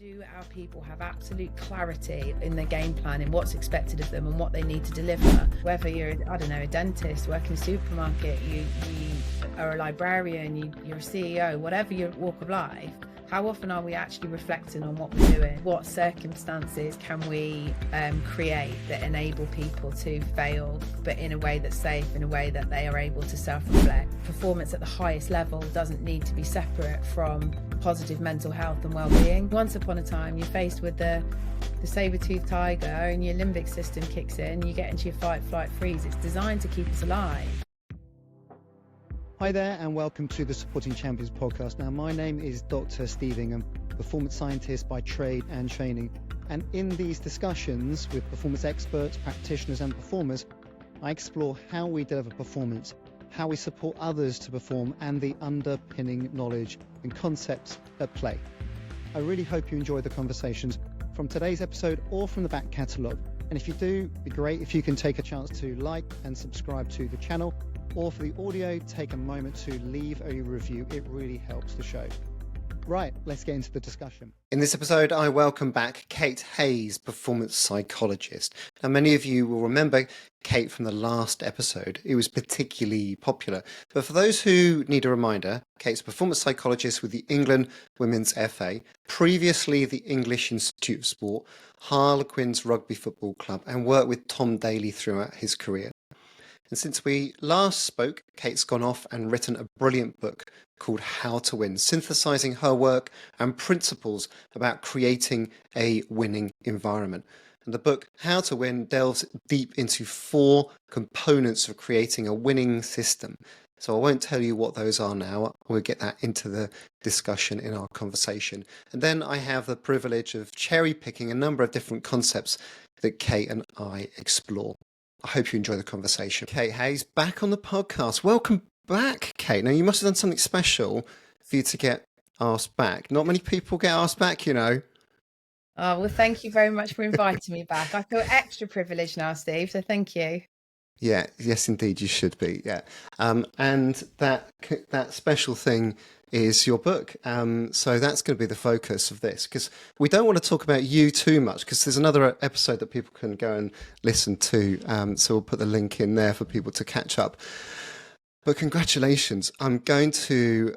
Do our people have absolute clarity in their game plan, in what's expected of them and what they need to deliver? Whether you're, I don't know, a dentist, working in a supermarket, you are a librarian, you're a CEO, whatever your walk of life, how often are we actually reflecting on what we're doing? What circumstances can we create that enable people to fail, but in a way that's safe, in a way that they are able to self-reflect? Performance at the highest level doesn't need to be separate from positive mental health and well-being. Once upon a time, you're faced with the saber-toothed tiger and your limbic system kicks in, you get into your fight, flight, freeze. It's designed to keep us alive. Hi there and welcome to the Supporting Champions podcast. Now, my name is Dr. Steve Ingham, performance scientist by trade and training. And in these discussions with performance experts, practitioners and performers, I explore how we deliver performance, how we support others to perform, and the underpinning knowledge and concepts at play. I really hope you enjoy the conversations from today's episode or from the back catalogue. And if you do, it'd be great if you can take a chance to like and subscribe to the channel, or for the audio, take a moment to leave a review. It really helps the show. Right, let's get into the discussion. In this episode, I welcome back Kate Hayes, performance psychologist. Now, many of you will remember Kate from the last episode. It was particularly popular. But for those who need a reminder, Kate's a performance psychologist with the England Women's FA, previously the English Institute of Sport, Harlequins Rugby Football Club, and worked with Tom Daley throughout his career. And since we last spoke, Kate's gone off and written a brilliant book called How to Win, synthesizing her work and principles about creating a winning environment. And the book How to Win delves deep into 4 components of creating a winning system. So I won't tell you what those are now. We'll get that into the discussion in our conversation. And then I have the privilege of cherry picking a number of different concepts that Kate and I explore. I hope you enjoy the conversation. Kate Hayes, back on the podcast. Welcome back, Kate. Now, you must have done something special for you to get asked back. Not many people get asked back, you know. Oh, well, thank you very much for inviting me back. I feel extra privileged now, Steve, so thank you. Yeah, yes, indeed, you should be, yeah. And that special thing is your book. So that's going to be the focus of this, because we don't want to talk about you too much, because there's another episode that people can go and listen to. So we'll put the link in there for people to catch up. But congratulations. I'm going to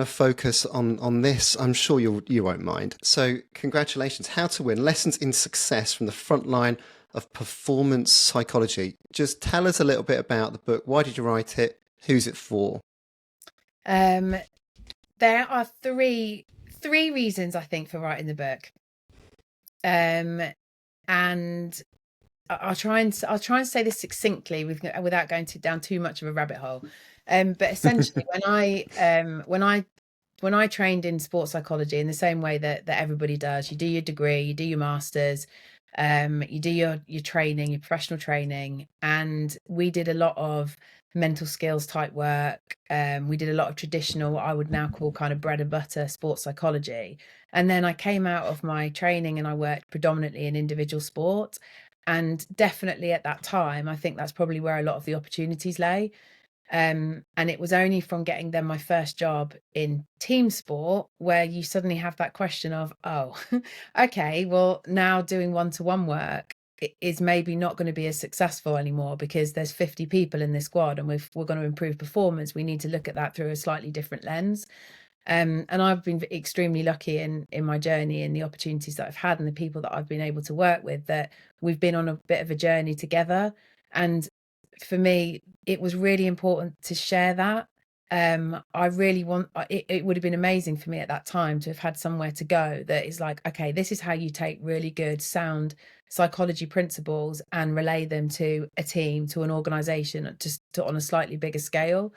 focus on this. I'm sure you won't mind. So congratulations. How to Win, Lessons in Success from the Frontline of Performance Psychology. Just tell us a little bit about the book. Why did you write it? Who's it for? There are three reasons, I think, for writing the book. And I'll try and say this succinctly without going down too much of a rabbit hole. But essentially, when I trained in sports psychology, in the same way that everybody does, you do your degree, you do your masters, you do your training, your professional training, and we did a lot of mental skills type work. We did a lot of traditional, what I would now call kind of bread and butter sports psychology. And then I came out of my training and I worked predominantly in individual sport. And definitely at that time, I think that's probably where a lot of the opportunities lay. And it was only from getting then my first job in team sport where you suddenly have that question of, oh, okay, well, now doing one-to-one work is maybe not going to be as successful anymore because there's 50 people in this squad, and we're going to improve performance. We need to look at that through a slightly different lens. And I've been extremely lucky in my journey and the opportunities that I've had and the people that I've been able to work with, that we've been on a bit of a journey together. And for me, it was really important to share that. I really it would have been amazing for me at that time to have had somewhere to go that is like, okay, this is how you take really good, sound psychology principles and relay them to a team, to an organization, just on a slightly bigger scale.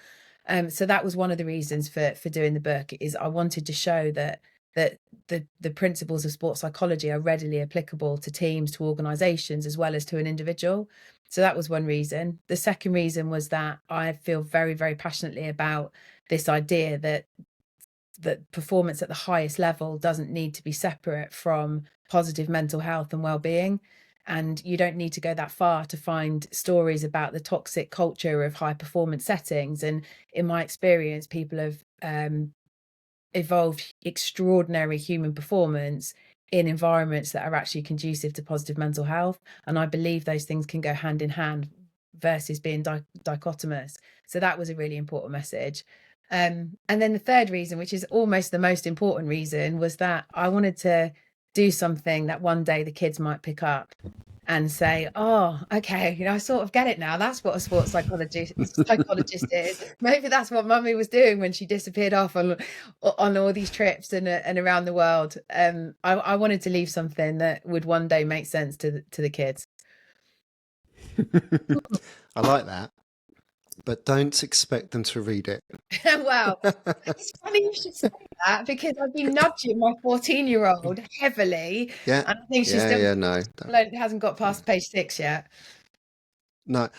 So that was one of the reasons for doing the book, is I wanted to show that the principles of sports psychology are readily applicable to teams, to organizations, as well as to an individual. So that was one reason. The second reason was that I feel very, very passionately about this idea that performance at the highest level doesn't need to be separate from positive mental health and well-being. And you don't need to go that far to find stories about the toxic culture of high performance settings. And in my experience, people have evolve extraordinary human performance in environments that are actually conducive to positive mental health. And I believe those things can go hand in hand versus being dichotomous. So that was a really important message. And then the third reason, which is almost the most important reason, was that I wanted to do something that one day the kids might pick up and say, oh, okay, I sort of get it now. That's what a sports psychologist is. Maybe that's what mummy was doing when she disappeared off on all these trips and around the world. I wanted to leave something that would one day make sense to the kids. I like that, but don't expect them to read it. Wow. It's funny you should say that, because I've been nudging my 14-year-old heavily. Yeah. And I think she's no. hasn't got past page 6 yet. No.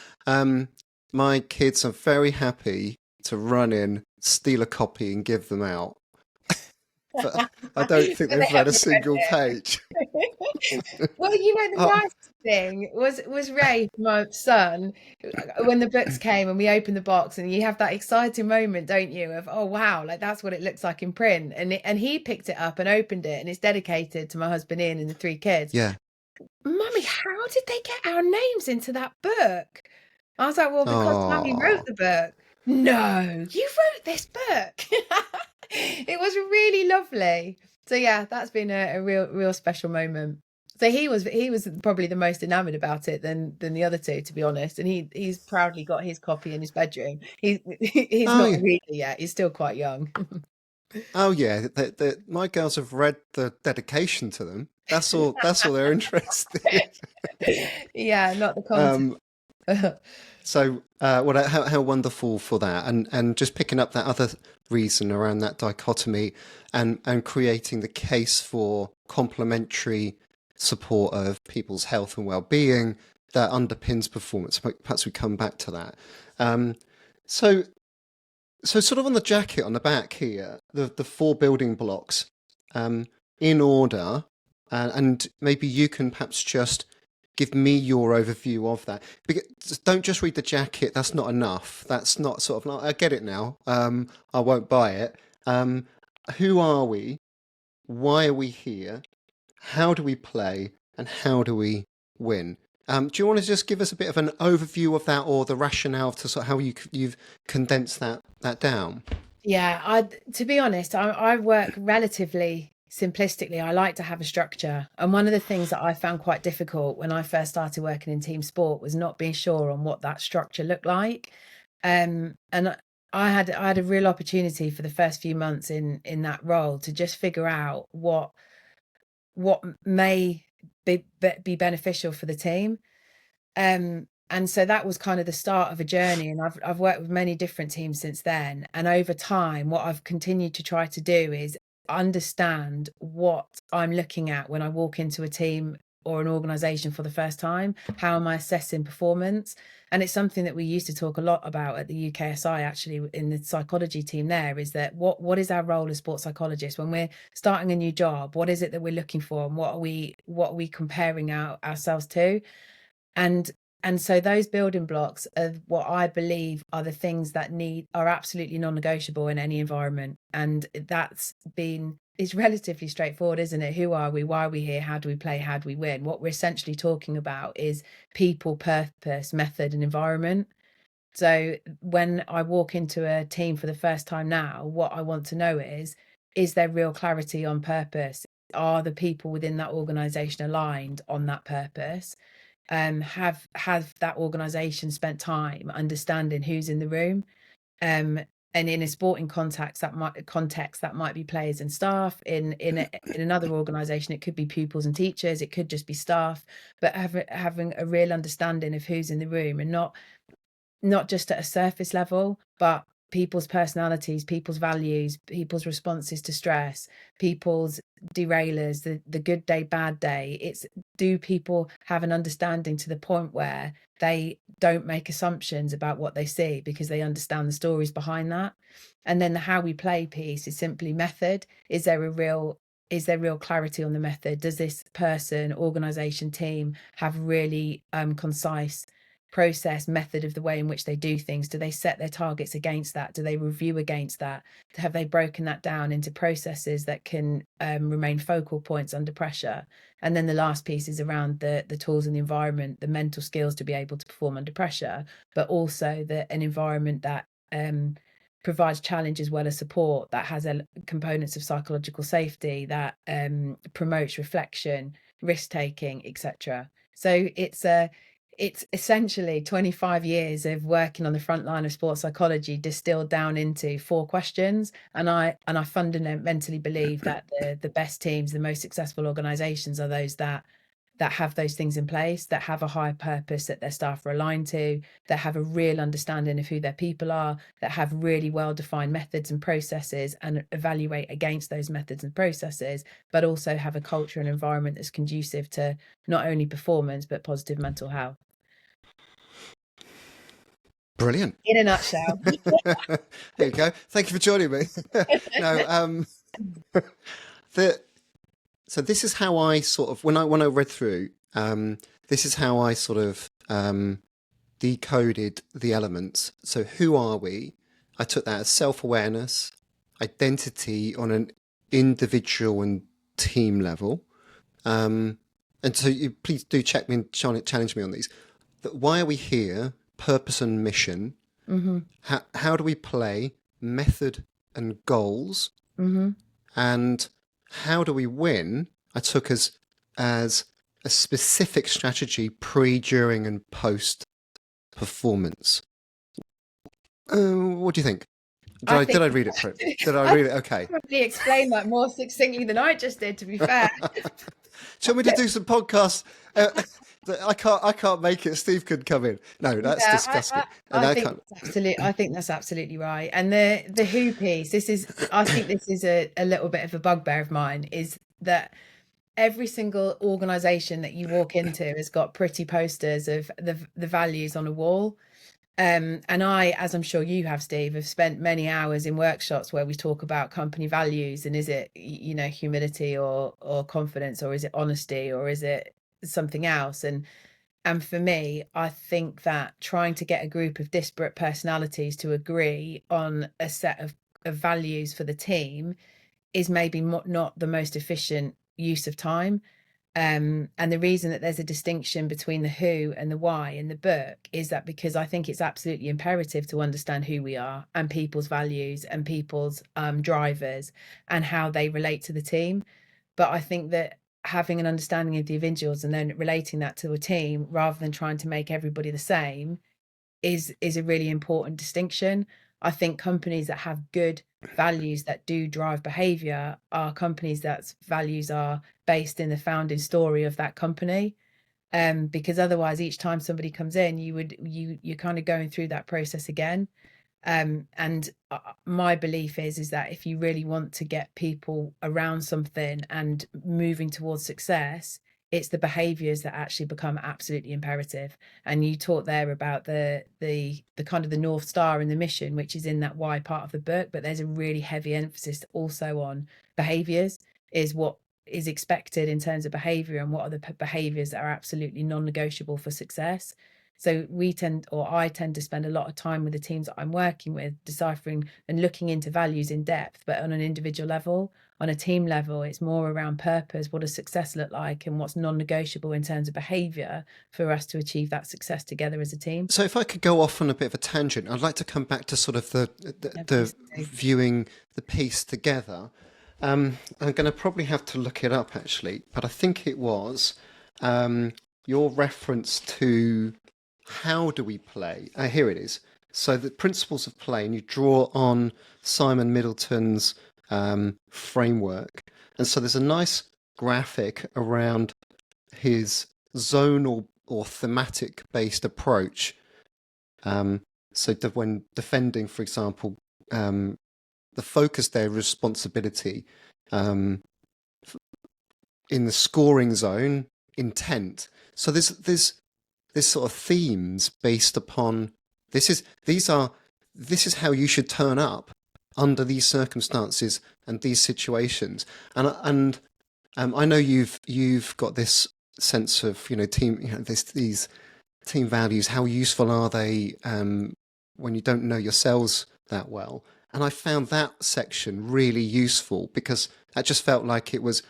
My kids are very happy to run in, steal a copy and give them out. But I don't think they've read a single page. Well, the nice thing was Ray, my son, when the books came and we opened the box, and you have that exciting moment, don't you, of, oh wow, like that's what it looks like in print. And he picked it up and opened it, and it's dedicated to my husband Ian and the 3 kids. Yeah. Mummy, how did they get our names into that book? I was like, well, because Mummy wrote the book. No, you wrote this book. It was really lovely. So yeah, that's been a real special moment. So he was probably the most enamored about it than the other 2, to be honest. And he's proudly got his copy in his bedroom. He's not a reader yet. He's still quite young. Oh yeah, my girls have read the dedication to them. That's all they're interested in. Yeah, not the content. So how wonderful for that, and just picking up that other reason around that dichotomy, and creating the case for complementary support of people's health and well-being that underpins performance. Perhaps we come back to that. So sort of on the jacket on the back here, the 4 building blocks in order, and maybe you can perhaps just give me your overview of that. Don't just read the jacket. That's not enough. That's not sort of like, I get it now. I won't buy it. Who are we? Why are we here? How do we play? And how do we win? Do you want to just give us a bit of an overview of that, or the rationale to sort of how you've condensed that down? Yeah, to be honest, I work relatively simplistically. I like to have a structure, and one of the things that I found quite difficult when I first started working in team sport was not being sure on what that structure looked like. And I had a real opportunity for the first few months in that role to just figure out what may be beneficial for the team. And so that was kind of the start of a journey, and I've worked with many different teams since then. And over time, what I've continued to try to do is understand what I'm looking at when I walk into a team or an organization for the first time. How am I assessing performance? And it's something that we used to talk a lot about at the UKSI, actually, in the psychology team there, is that what is our role as sports psychologists when we're starting a new job? What is it that we're looking for, and what are we comparing ourselves to? And so those building blocks are what I believe are the things that are absolutely non-negotiable in any environment. And it's relatively straightforward, isn't it? Who are we? Why are we here? How do we play? How do we win? What we're essentially talking about is people, purpose, method, and environment. So when I walk into a team for the first time now, what I want to know is there real clarity on purpose? Are the people within that organization aligned on that purpose? Have that organization spent time understanding who's in the room? And in a sporting context that might be players and staff. In another organization, it could be pupils and teachers, it could just be staff. But having a real understanding of who's in the room, and not just at a surface level, but people's personalities, people's values, people's responses to stress, people's derailers, the good day, bad day. It's, do people have an understanding to the point where they don't make assumptions about what they see because they understand the stories behind that? And then the how we play piece is simply method. Is there real clarity on the method? Does this person, organization, team have really concise process, method of the way in which they do things? Do they set their targets against that? Do they review against that? Have they broken that down into processes that can remain focal points under pressure? And then the last piece is around the tools and the environment, the mental skills to be able to perform under pressure, but also an environment that provides challenge as well as support, that has components of psychological safety, that promotes reflection, risk taking, etc. So it's essentially 25 years of working on the front line of sports psychology distilled down into 4 questions. And I fundamentally believe that the best teams, the most successful organizations are those that have those things in place, that have a high purpose that their staff are aligned to, that have a real understanding of who their people are, that have really well-defined methods and processes and evaluate against those methods and processes, but also have a culture and environment that's conducive to not only performance, but positive mental health. Brilliant. In a nutshell. There you go. Thank you for joining me. No, so this is how I sort of, when I read through, this is how I sort of decoded the elements. So who are we? I took that as self-awareness, identity on an individual and team level. And so you please do check me and challenge me on these. Why are we here? Purpose and mission. Mm-hmm. How do we play? Method and goals. Mm-hmm. And how do we win? I took as a specific strategy pre, during, and post performance. What do you think? Did I read it? Did I read it? Okay. Probably explain that more succinctly than I just did, to be fair. Shall we do some podcasts? I can't make it. Steve could come in. No, that's disgusting. I think that's absolutely right. And the who piece, I think this is a little bit of a bugbear of mine, is that every single organization that you walk into has got pretty posters of the values on a wall. And I, as I'm sure you have, Steve, have spent many hours in workshops where we talk about company values, and is it, humility or confidence, or is it honesty, or is it something else? And for me, I think that trying to get a group of disparate personalities to agree on a set of values for the team is maybe not the most efficient use of time. And the reason that there's a distinction between the who and the why in the book is that because I think it's absolutely imperative to understand who we are and people's values and people's drivers and how they relate to the team. But I think that having an understanding of the individuals and then relating that to a team rather than trying to make everybody the same is a really important distinction. I think companies that have good values that do drive behavior are companies that values are based in the founding story of that company. Because otherwise each time somebody comes in, you're kind of going through that process again. And my belief is that if you really want to get people around something and moving towards success, it's the behaviors that actually become absolutely imperative. And you talked there about the kind of the North Star and the mission, which is in that why part of the book, but there's a really heavy emphasis also on behaviors, is what is expected in terms of behavior and what are the behaviors that are absolutely non-negotiable for success. So I tend to spend a lot of time with the teams that I'm working with, deciphering and looking into values in depth, but on an individual level. On a team level, it's more around purpose. What does success look like, and what's non-negotiable in terms of behavior for us to achieve that success together as a team? So if I could go off on a bit of a tangent, I'd like to come back to sort of the viewing the piece together. I'm going to probably have to look it up actually, but I think it was your reference to how do we play? Here it is. So the principles of play, and you draw on Simon Middleton's framework. And so there's a nice graphic around his zonal or thematic based approach. So when defending, for example, the focus there, responsibility, in the scoring zone, intent. So there's sort of themes based upon this is how you should turn up under these circumstances and these situations. And I know you've got this sense of team, these team values, how useful are they when you don't know yourselves that well? And I found that section really useful because that just felt like it was,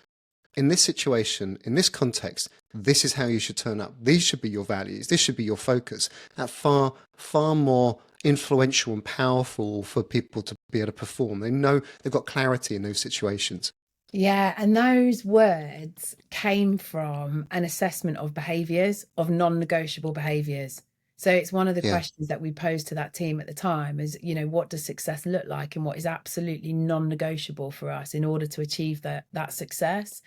in this situation, in this context, this is how you should turn up. These should be your values. This should be your focus. That far, far more influential and powerful for people to be able to perform. They know they've got clarity in those situations. Yeah, and those words came from an assessment of behaviours, of non-negotiable behaviours. So it's one of the Yeah. questions that we posed to that team at the time is, what does success look like and what is absolutely non-negotiable for us in order to achieve that success?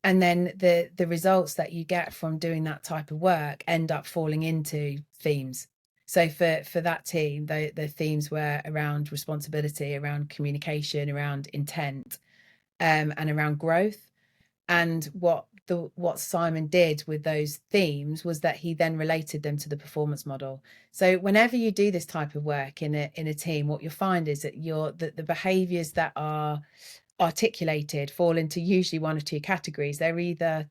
And then the results that you get from doing that type of work end up falling into themes. So for that team, the themes were around responsibility, around communication, around intent, and around growth. And what Simon did with those themes was that he then related them to the performance model. So whenever you do this type of work in a team, what you'll find is that the behaviors that are articulated fall into usually one of two categories. They're either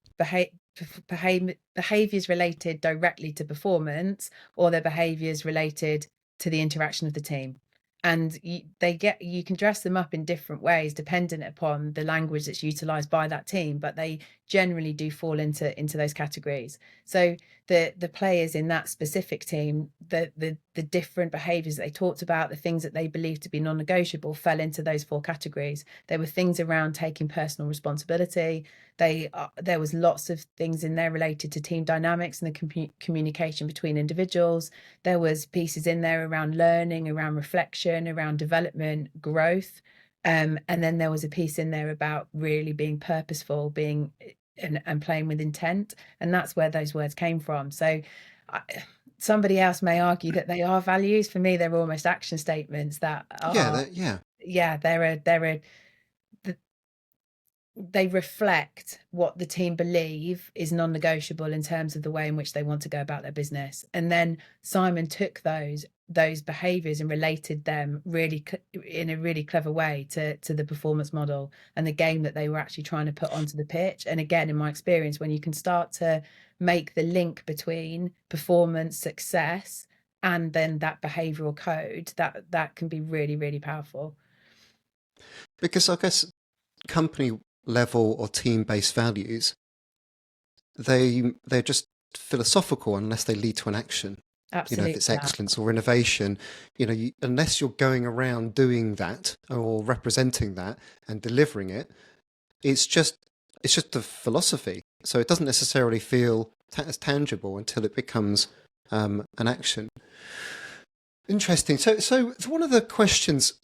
behaviors related directly to performance, or they're behaviors related to the interaction of the team. And you can dress them up in different ways dependent upon the language that's utilized by that team, but they generally do fall into those categories. So the players in that specific team, the different behaviors that they talked about, the things that they believed to be non-negotiable, fell into those four categories. There were things around taking personal responsibility. There was lots of things in there related to team dynamics and the communication between individuals. There was pieces in there around learning, around reflection, around development, growth. And then there was a piece in there about really being purposeful, being and playing with intent. And that's where those words came from. So somebody else may argue that they are values. For me, they're almost action statements that are, they reflect what the team believe is non-negotiable in terms of the way in which they want to go about their business. And then Simon took those behaviors and related them really in a really clever way to the performance model and the game that they were actually trying to put onto the pitch. And again, in my experience, when you can start to make the link between performance, success, and then that behavioral code, that can be really, really powerful. Because I guess company level or team-based values, they're just philosophical unless they lead to an action. Absolutely. If it's excellence or innovation, unless you're going around doing that or representing that and delivering it, it's just a philosophy. So it doesn't necessarily feel as tangible until it becomes an action. Interesting. So one of the questions.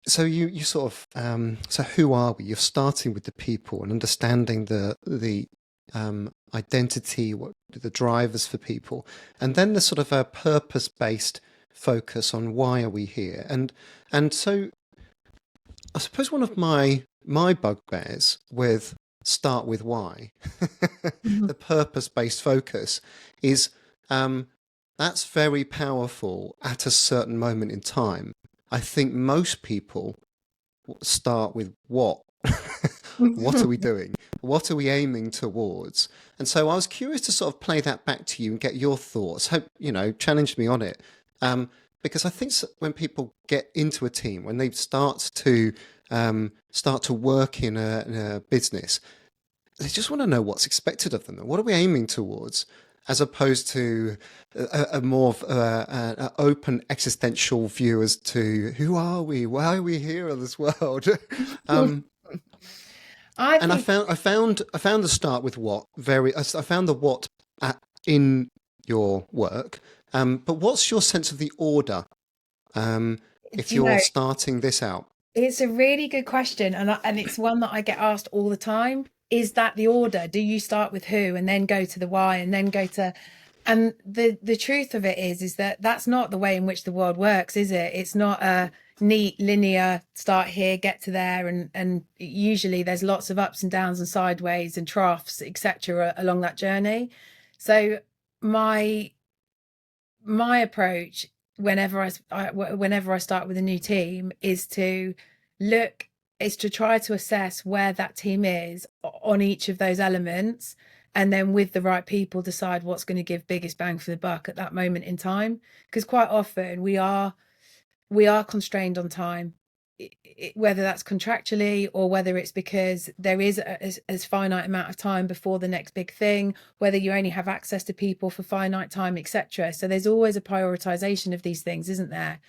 So you sort of so who are we? You're starting with the people and understanding the identity, what the drivers for people, and then the sort of a purpose-based focus on why are we here. And so I suppose one of my bugbears with start with why, the purpose-based focus is that's very powerful at a certain moment in time. I think most people start with what? What are we doing? What are we aiming towards? And so I was curious to sort of play that back to you and get your thoughts. Hope, challenge me on it. Because I think when people get into a team, when they start to work in a business, they just want to know what's expected of them. What are we aiming towards? As opposed to a more an open existential view as to who are we, why are we here in this world. I found the start with what I found the what in your work. But what's your sense of the order if you're starting this out? It's a really good question, and it's one that I get asked all the time. Is that the order? Do you start with who and then go to the why and then go to... And the truth of it is that that's not the way in which the world works, is it? It's not a neat linear start here, get to there, and usually there's lots of ups and downs and sideways and troughs, etc. along that journey. So my approach whenever I start with a new team is to try to assess where that team is on each of those elements, and then with the right people decide what's going to give biggest bang for the buck at that moment in time. Because quite often we are constrained on time, whether that's contractually or whether it's because there is a finite amount of time before the next big thing, whether you only have access to people for finite time, etc. So there's always a prioritization of these things, isn't there?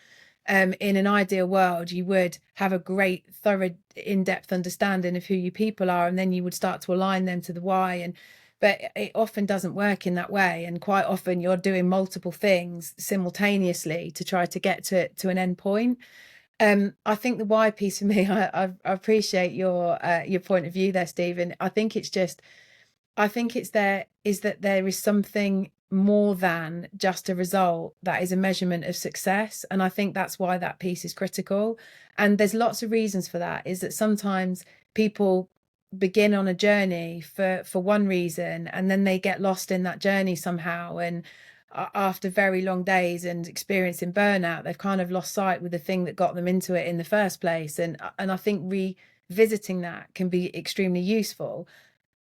In an ideal world, you would have a great, thorough, in-depth understanding of who your people are, and then you would start to align them to the why. But it often doesn't work in that way, and quite often you're doing multiple things simultaneously to try to get to an end point. I think the why piece for me, I appreciate your point of view there, Stephen. I think there is something more than just a result that is a measurement of success, and I think that's why that piece is critical. And there's lots of reasons for that. Is that sometimes people begin on a journey for one reason, and then they get lost in that journey somehow, and after very long days and experiencing burnout, they've kind of lost sight with the thing that got them into it in the first place. And I think revisiting that can be extremely useful.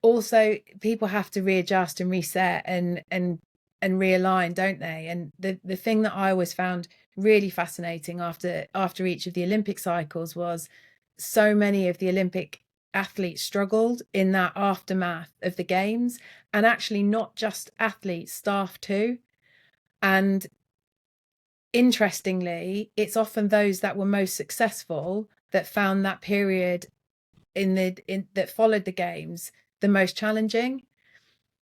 Also, people have to readjust and reset and realign, don't they? And the thing that I always found really fascinating after each of the Olympic cycles was so many of the Olympic athletes struggled in that aftermath of the games, and actually not just athletes, staff too. And interestingly, it's often those that were most successful that found that period that followed the games the most challenging.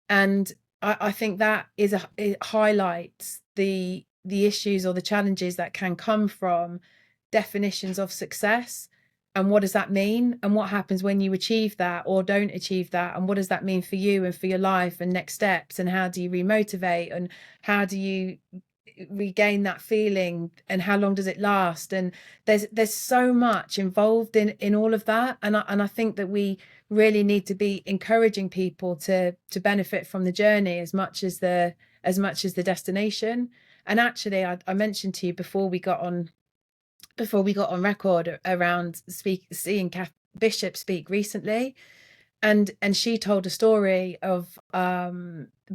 And I think that it highlights the issues or the challenges that can come from definitions of success, and what does that mean, and what happens when you achieve that or don't achieve that, and what does that mean for you and for your life and next steps, and how do you remotivate, and how do you regain that feeling, and how long does it last? And there's so much involved in all of that, and I think that we really need to be encouraging people to benefit from the journey as much as the destination. And actually, I mentioned to you before we got on record around seeing Kath Bishop speak recently, and she told a story of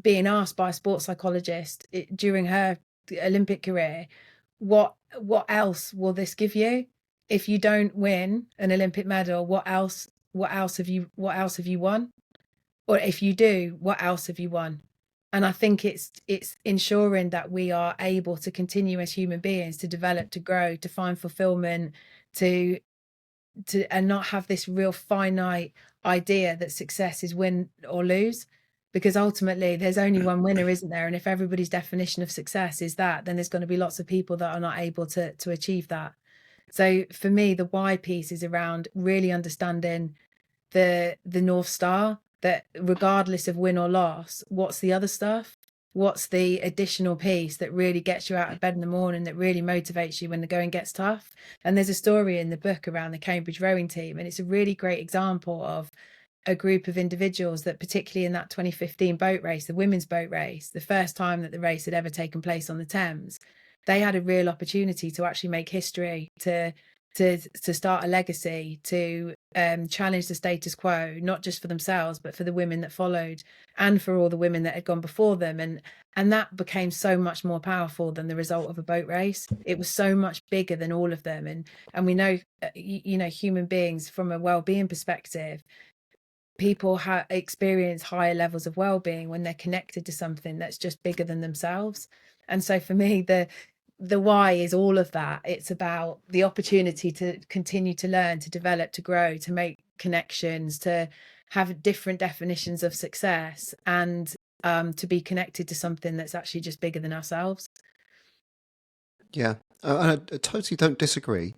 being asked by a sports psychologist during her Olympic career, what else will this give you if you don't win an Olympic medal? What else have you won? Or if you do, what else have you won? And I think it's ensuring that we are able to continue as human beings to develop, to grow, to find fulfillment, to and not have this real finite idea that success is win or lose, because ultimately there's only one winner, isn't there? And if everybody's definition of success is that, then there's going to be lots of people that are not able to achieve that. So for me, the why piece is around really understanding the North Star, that regardless of win or loss, what's the other stuff? What's the additional piece that really gets you out of bed in the morning, that really motivates you when the going gets tough? And there's a story in the book around the Cambridge rowing team, and it's a really great example of a group of individuals that, particularly in that 2015 boat race, the women's boat race, the first time that the race had ever taken place on the Thames, they had a real opportunity to actually make history, to start a legacy, to challenge the status quo, not just for themselves, but for the women that followed and for all the women that had gone before them. And that became so much more powerful than the result of a boat race. It was so much bigger than all of them. And we know, human beings, from a well-being perspective, people experience higher levels of well-being when they're connected to something that's just bigger than themselves. And so for me, the why is all of that. It's about the opportunity to continue to learn, to develop, to grow, to make connections, to have different definitions of success, and to be connected to something that's actually just bigger than ourselves. Yeah, I totally don't disagree.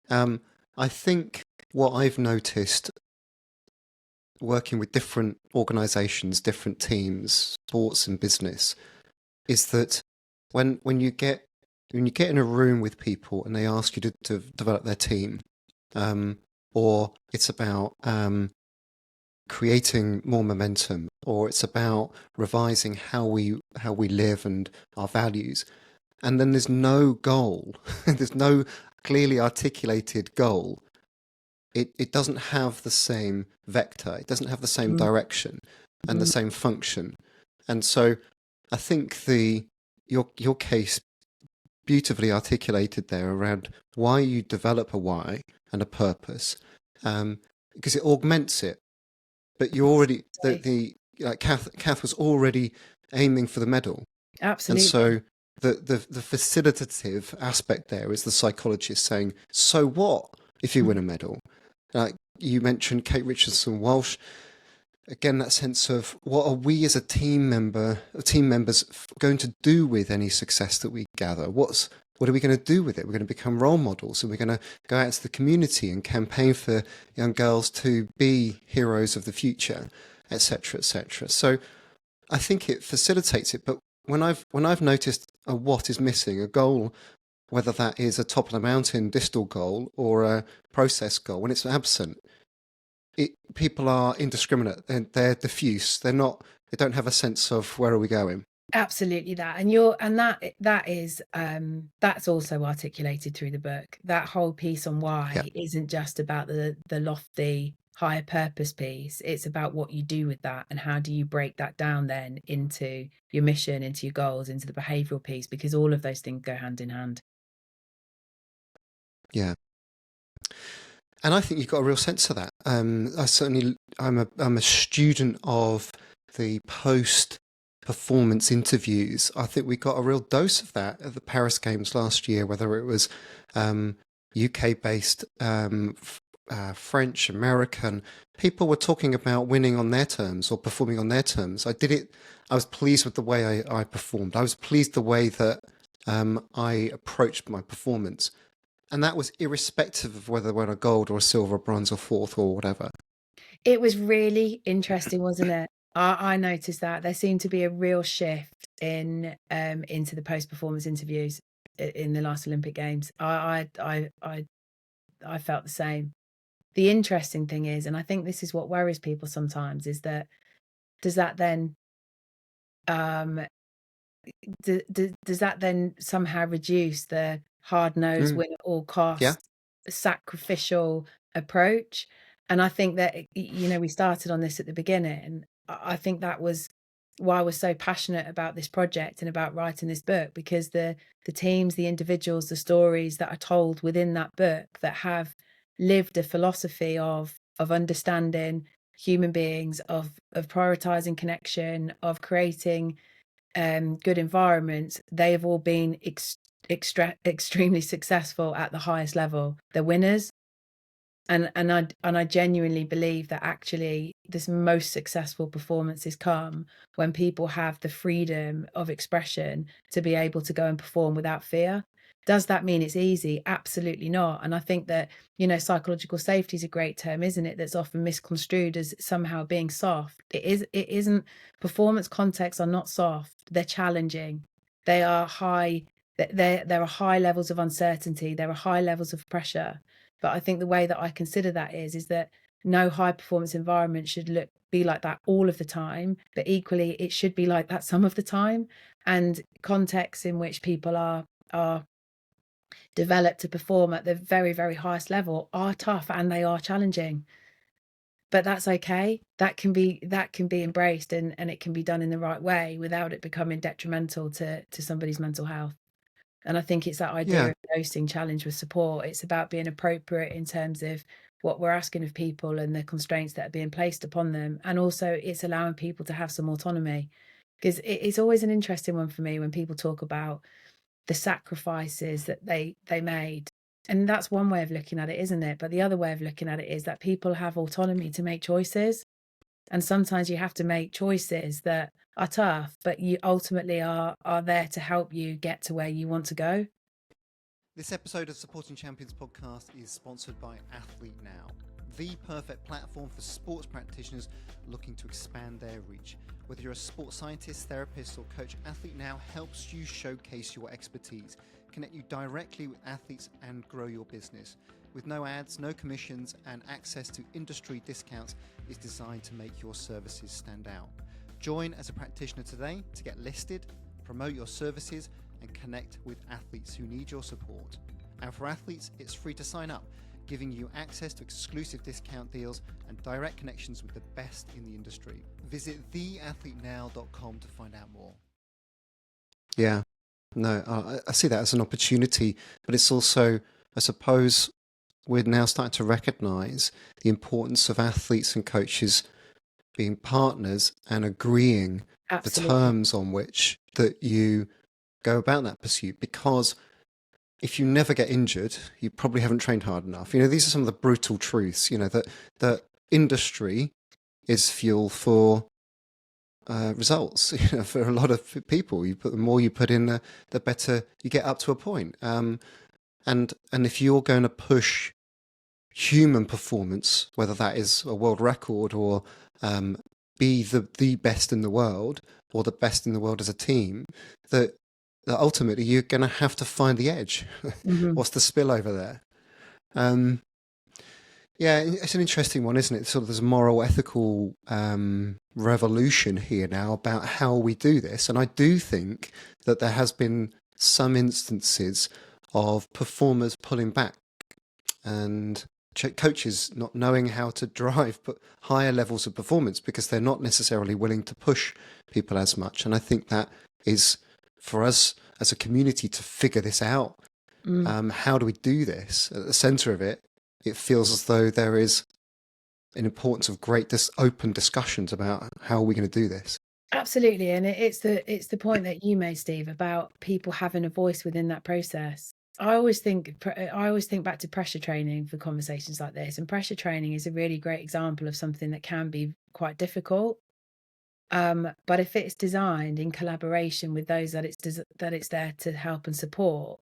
I think what I've noticed working with different organizations, different teams, sports and business, is that when you get in a room with people and they ask you to develop their team, or it's about creating more momentum, or it's about revising how we live and our values, and then there's no goal, there's no clearly articulated goal. It doesn't have the same vector. It doesn't have the same direction. and the same function. And so I think your case beautifully articulated there around why you develop a why and a purpose, because it augments it. But you already Kath was already aiming for the medal, Absolutely. and so the facilitative aspect there is the psychologist saying, "So what if you win a medal?" Like you mentioned, Kate Richardson Walsh. Again, that sense of what are we as team members going to do with any success that we gather? What are we going to do with it? We're going to become role models, and we're going to go out to the community and campaign for young girls to be heroes of the future, etc., etc. So I think it facilitates it. But when I've noticed a what is missing, a goal, whether that is a top of the mountain distal goal or a process goal, when it's absent, people are indiscriminate. They're diffuse. They don't have a sense of where are we going. Absolutely that. That is that's also articulated through the book. That whole piece on why isn't just about the lofty higher purpose piece. It's about what you do with that and how do you break that down then into your mission, into your goals, into the behavioural piece, because all of those things go hand in hand. Yeah. And I think you've got a real sense of that. I'm a student of the post-performance interviews. I think we got a real dose of that at the Paris Games last year, whether it was UK-based, French, American. People were talking about winning on their terms or performing on their terms. I was pleased with the way I performed. I was pleased the way that I approached my performance. And that was irrespective of whether we're a gold or a silver, bronze or fourth or whatever. It was really interesting, wasn't it? I noticed that there seemed to be a real shift into the post-performance interviews in the last Olympic Games. I felt the same. The interesting thing is, and I think this is what worries people sometimes, is that does that then somehow reduce the hard-nosed win at all costs, sacrificial approach? And I think that, we started on this at the beginning. I think that was why I was so passionate about this project and about writing this book, because the teams, the individuals, the stories that are told within that book that have lived a philosophy of understanding human beings, of prioritizing connection, of creating good environments, they have all been extremely successful at the highest level. They're winners. And I genuinely believe that actually this most successful performances come when people have the freedom of expression to be able to go and perform without fear. Does that mean it's easy? Absolutely not. And I think that, psychological safety is a great term, isn't it? That's often misconstrued as somehow being soft. It isn't. Performance contexts are not soft. They're challenging. They are high. There are high levels of uncertainty. There are high levels of pressure. But I think the way that I consider that is that no high performance environment should be like that all of the time, but equally it should be like that some of the time. And contexts in which people are developed to perform at the very, very highest level are tough and they are challenging. But that's okay. That can be embraced and it can be done in the right way without it becoming detrimental to somebody's mental health. And I think it's that idea of dosing challenge with support. It's about being appropriate in terms of what we're asking of people and the constraints that are being placed upon them. And also it's allowing people to have some autonomy, because it's always an interesting one for me when people talk about the sacrifices that they made. And that's one way of looking at it, isn't it? But the other way of looking at it is that people have autonomy to make choices. And sometimes you have to make choices that are tough, but you ultimately are there to help you get to where you want to go. This episode of Supporting Champions podcast is sponsored by Athlete Now, the perfect platform for sports practitioners looking to expand their reach. Whether you're a sports scientist, therapist, or coach, Athlete Now helps you showcase your expertise, connect you directly with athletes, and grow your business. With no ads, no commissions, and access to industry discounts, is designed to make your services stand out. Join as a practitioner today to get listed, promote your services, and connect with athletes who need your support. And for athletes, it's free to sign up. giving you access to exclusive discount deals and direct connections with the best in the industry. Visit theathletenow.com to find out more. Yeah, no, I see that as an opportunity, but it's also, I suppose, we're now starting to recognize the importance of athletes and coaches being partners and agreeing Absolutely. the terms on which that you go about that pursuit, because if you never get injured, you probably haven't trained hard enough. These are some of the brutal truths, that industry is fuel for results. For a lot of people, the more you put in, the better you get up to a point. And if you're going to push human performance, whether that is a world record or be the best in the world or the best in the world as a team, that ultimately you're going to have to find the edge. Mm-hmm. What's the spillover there? Yeah, it's an interesting one, isn't it? Sort of there's a moral, ethical revolution here now about how we do this. And I do think that there has been some instances of performers pulling back and coaches not knowing how to drive but higher levels of performance because they're not necessarily willing to push people as much. And I think that is for us as a community to figure this out. How do we do this? At the center of it, it feels as though there is an importance of great open discussions about how are we going to do this. Absolutely, and it's the point that you made, Steve, about people having a voice within that process. I always think back to pressure training for conversations like this, and pressure training is a really great example of something that can be quite difficult. But if it's designed in collaboration with those that it's there to help and support,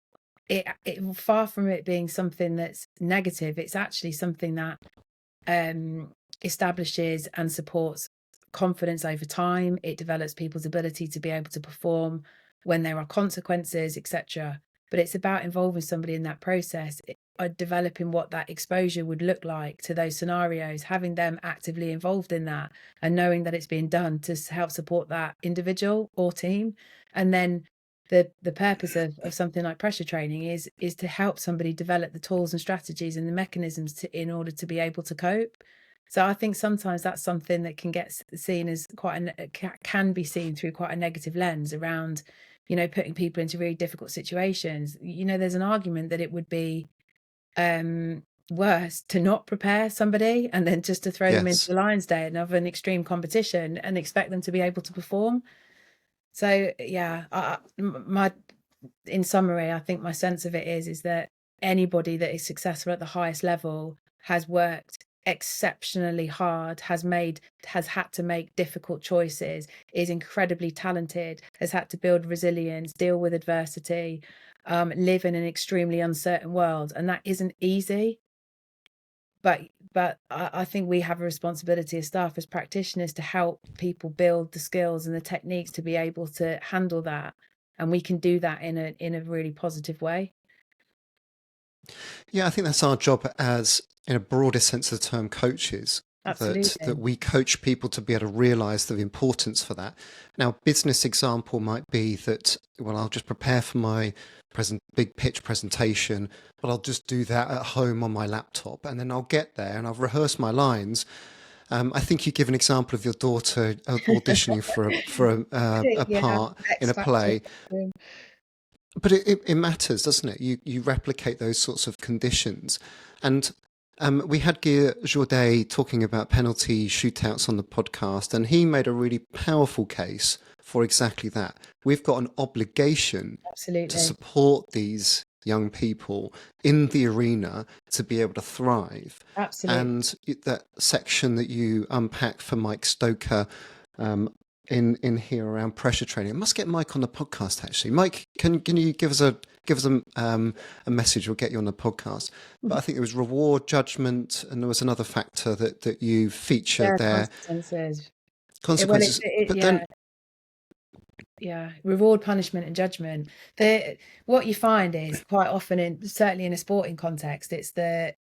it far from it being something that's negative, it's actually something that establishes and supports confidence over time. It develops people's ability to be able to perform when there are consequences, etc. But it's about involving somebody in that process, developing what that exposure would look like to those scenarios, having them actively involved in that and knowing that it's being done to help support that individual or team. And then the purpose of something like pressure training is to help somebody develop the tools and strategies and the mechanisms in order to be able to cope. So I think sometimes that's something that can get seen as can be seen through quite a negative lens around, putting people into really difficult situations. There's an argument that it would be worse to not prepare somebody and then just to throw them into the lion's den of an extreme competition and expect them to be able to perform. So yeah, in summary, I think my sense of it is that anybody that is successful at the highest level has worked exceptionally hard, has had to make difficult choices, is incredibly talented, has had to build resilience, deal with adversity, live in an extremely uncertain world, and that isn't easy. But I think we have a responsibility as staff, as practitioners, to help people build the skills and the techniques to be able to handle that, and we can do that in a really positive way. Yeah, I think that's our job as, in a broader sense of the term, coaches. That we coach people to be able to realize the importance for that. Now, business example might be that, well, I'll just prepare for my big pitch presentation, but I'll just do that at home on my laptop, and then I'll get there and I'll rehearse my lines. I think you give an example of your daughter auditioning for a part in a play. But it matters, doesn't it? You replicate those sorts of conditions. And we had Guy Jourdet talking about penalty shootouts on the podcast, and he made a really powerful case for exactly that. We've got an obligation to support these young people in the arena to be able to thrive. Absolutely. And that section that you unpacked for Mike Stoker in here around pressure training, I must get Mike on the podcast. Actually, Mike, can you give us a message? We'll get you on the podcast. But I think there was reward, judgment, and there was another factor that you featured there. Consequences. Reward, punishment, and judgment. What you find is quite often, certainly in a sporting context,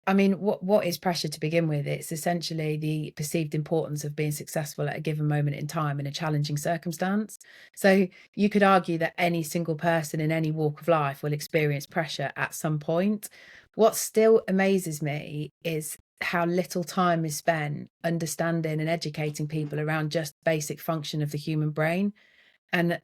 what is pressure to begin with? It's essentially the perceived importance of being successful at a given moment in time in a challenging circumstance. So you could argue that any single person in any walk of life will experience pressure at some point. what still amazes me is how little time is spent understanding and educating people around just basic function of the human brain. And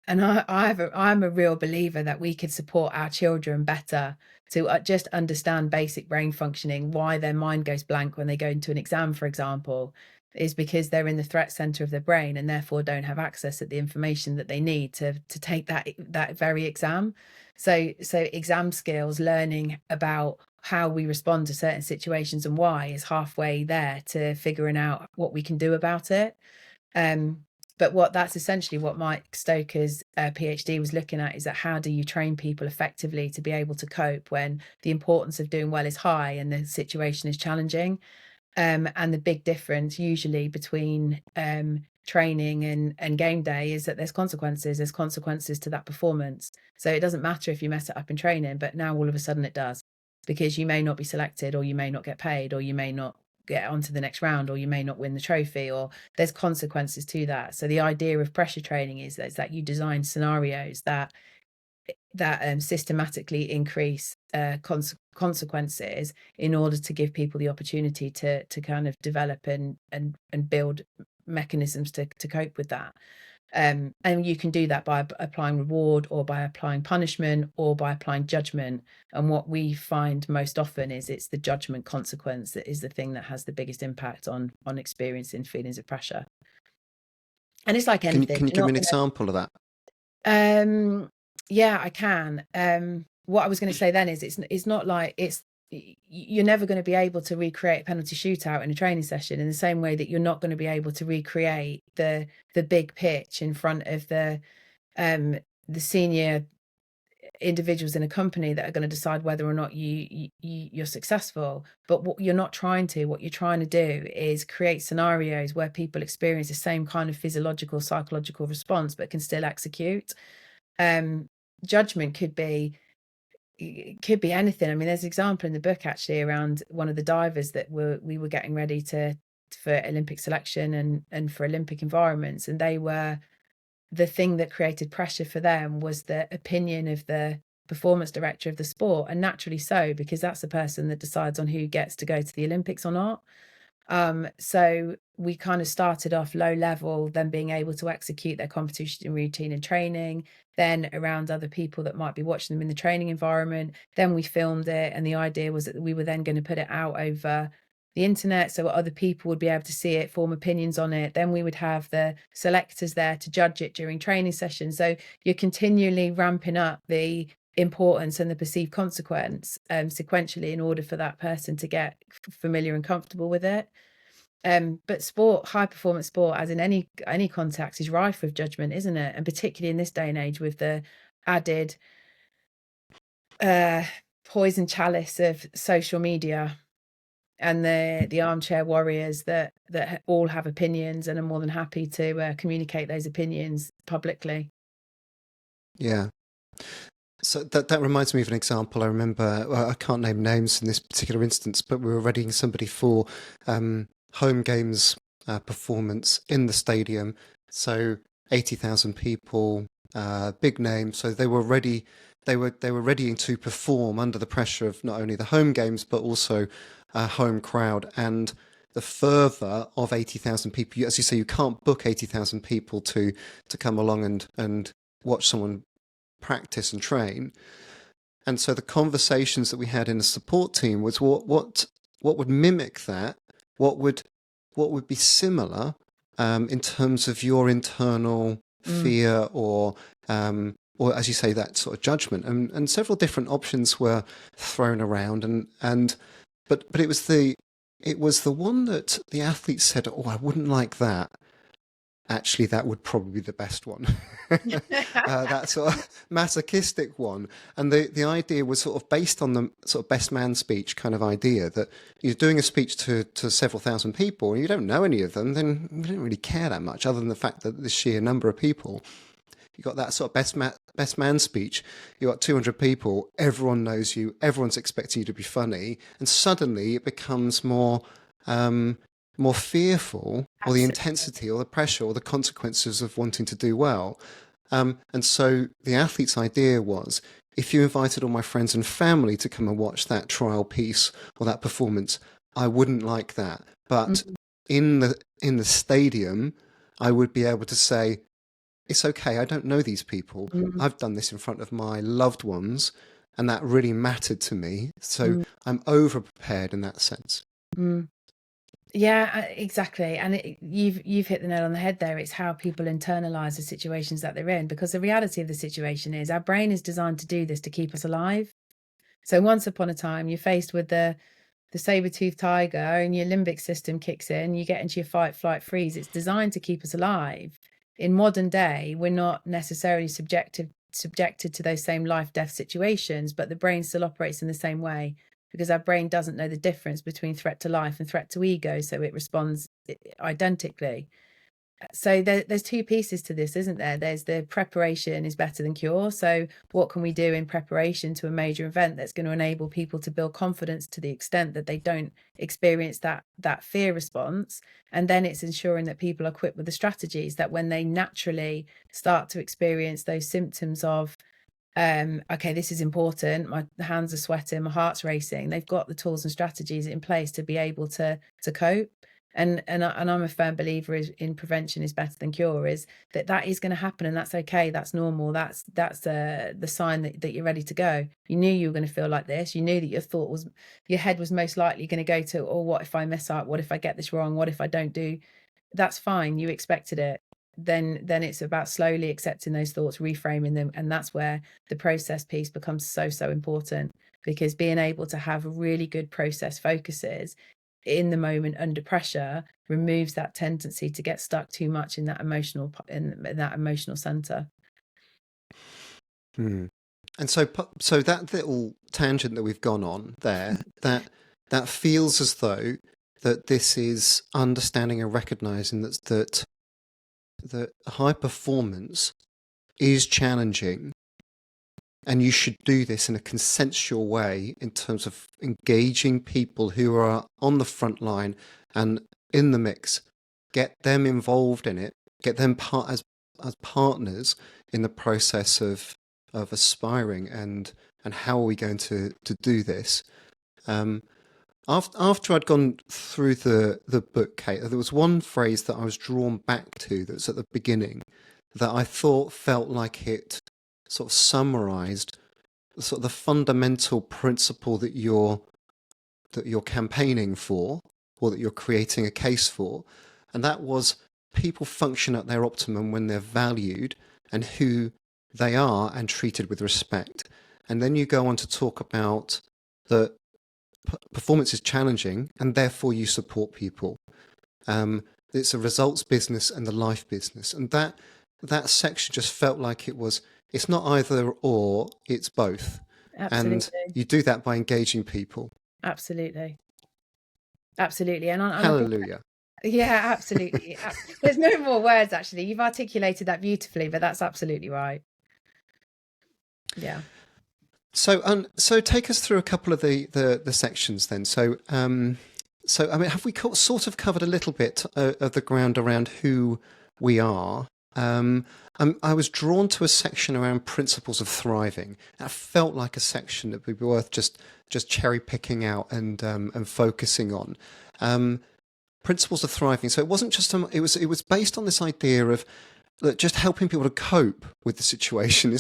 I'm a real believer that we could support our children better to just understand basic brain functioning. Why their mind goes blank when they go into an exam, for example, is because they're in the threat center of their brain and therefore don't have access to the information that they need to take that very exam. So exam skills, learning about how we respond to certain situations and why, is halfway there to figuring out what we can do about it. But that's essentially what Mike Stoker's PhD was looking at, is that how do you train people effectively to be able to cope when the importance of doing well is high and the situation is challenging. And the big difference usually between training and game day is that there's consequences to that performance. So it doesn't matter if you mess it up in training, but now all of a sudden it does, because you may not be selected, or you may not get paid, or you may not get onto the next round, or you may not win the trophy, or there's consequences to that. So the idea of pressure training is that you design scenarios that systematically increase consequences in order to give people the opportunity to kind of develop and build mechanisms to cope with that. And you can do that by applying reward, or by applying punishment, or by applying judgment. And what we find most often is it's the judgment consequence that is the thing that has the biggest impact on experiencing feelings of pressure. And it's like anything. Can you give me an example of that? Yeah, I can. What I was going to say then is it's not like you're never going to be able to recreate a penalty shootout in a training session, in the same way that you're not going to be able to recreate the big pitch in front of the senior individuals in a company that are going to decide whether or not you're successful. But what you're trying to do is create scenarios where people experience the same kind of physiological, psychological response, but can still execute. Judgment could be anything. I mean, there's an example in the book actually around one of the divers that we were getting ready for Olympic selection and for Olympic environments, and the thing that created pressure for them was the opinion of the performance director of the sport, and naturally so, because that's the person that decides on who gets to go to the Olympics or not. So we kind of started off low level, then being able to execute their competition routine and training, then around other people that might be watching them in the training environment. Then we filmed it, and the idea was that we were then going to put it out over the internet so other people would be able to see it, form opinions on it. Then we would have the selectors there to judge it during training sessions. So you're continually ramping up the importance and the perceived consequence sequentially, in order for that person to get familiar and comfortable with it. But sport, high performance sport, as in any context, is rife with judgment, isn't it? And particularly in this day and age, with the added poison chalice of social media and the armchair warriors that all have opinions and are more than happy to communicate those opinions publicly. Yeah. So that reminds me of an example. I remember, well, I can't name names in this particular instance, but we were readying somebody for home games performance in the stadium. So 80,000 people, big name. So they were ready. They were readying to perform under the pressure of not only the home games but also a home crowd. And the further of 80,000 people, as you say, you can't book 80,000 people to come along and watch someone practice and train. And so the conversations that we had in the support team was what would mimic that, what would be similar in terms of your internal fear or as you say, that sort of judgment, and several different options were thrown around, but it was the one that the athletes said, "Oh, I wouldn't like that." Actually, that would probably be the best one. That sort of masochistic one. And the idea was sort of based on the sort of best man speech kind of idea, that you're doing a speech to several thousand people and you don't know any of them, then you don't really care that much, other than the fact that the sheer number of people. You got that sort of best man speech. You got 200 people, everyone knows you, everyone's expecting you to be funny, and suddenly it becomes more fearful, or the intensity or the pressure or the consequences of wanting to do well. And so the athlete's idea was, if you invited all my friends and family to come and watch that trial piece or that performance, I wouldn't like that. But in the stadium, I would be able to say, it's okay, I don't know these people. I've done this in front of my loved ones, and that really mattered to me. So I'm over prepared in that sense. Yeah, exactly. And you've hit the nail on the head there. It's how people internalize the situations that they're in, because the reality of the situation is our brain is designed to do this to keep us alive. So once upon a time, you're faced with the saber-toothed tiger and your limbic system kicks in, you get into your fight, flight, freeze. It's designed to keep us alive. In modern day, we're not necessarily subjected to those same life death situations, but the brain still operates in the same way, because our brain doesn't know the difference between threat to life and threat to ego, so it responds identically. So there's two pieces to this, isn't there? There's the preparation is better than cure. So what can we do in preparation to a major event that's going to enable people to build confidence to the extent that they don't experience that fear response? And then it's ensuring that people are equipped with the strategies that when they naturally start to experience those symptoms of okay, this is important, my hands are sweating, my heart's racing, they've got the tools and strategies in place to be able to cope. And I'm a firm believer in prevention is better than cure, is that is going to happen, and that's okay, that's normal, that's the sign that you're ready to go. You knew you were going to feel like this, you knew that your head was most likely going to go to, oh, what if I mess up, what if I get this wrong, what if I don't do. That's fine, you expected it. Then it's about slowly accepting those thoughts, reframing them, and that's where the process piece becomes so important, because being able to have really good process focuses in the moment under pressure removes that tendency to get stuck too much in that emotional center. And so that little tangent that we've gone on there, that feels as though that this is understanding and recognizing that high performance is challenging, and you should do this in a consensual way in terms of engaging people who are on the front line and in the mix. Get them involved in it. Get them as partners in the process of aspiring, and how are we going to do this. After I'd gone through the book, Kate, there was one phrase that I was drawn back to that's at the beginning that I thought felt like it sort of summarized sort of the fundamental principle that you're campaigning for, or that you're creating a case for, and that was people function at their optimum when they're valued and who they are and treated with respect. And then you go on to talk about the performance is challenging, and therefore you support people. It's a results business and the life business, and that section just felt like it's not either or, it's both. Absolutely. And you do that by engaging people. Absolutely. And hallelujah. Yeah, absolutely. There's no more words, actually. You've articulated that beautifully, but that's absolutely right. Yeah. So take us through a couple of the sections then. So I mean, have we sort of covered a little bit of the ground around who we are? I was drawn to a section around principles of thriving. That felt like a section that would be worth just cherry picking out and focusing on. Principles of thriving. So it wasn't just it was based on this idea of that just helping people to cope with the situation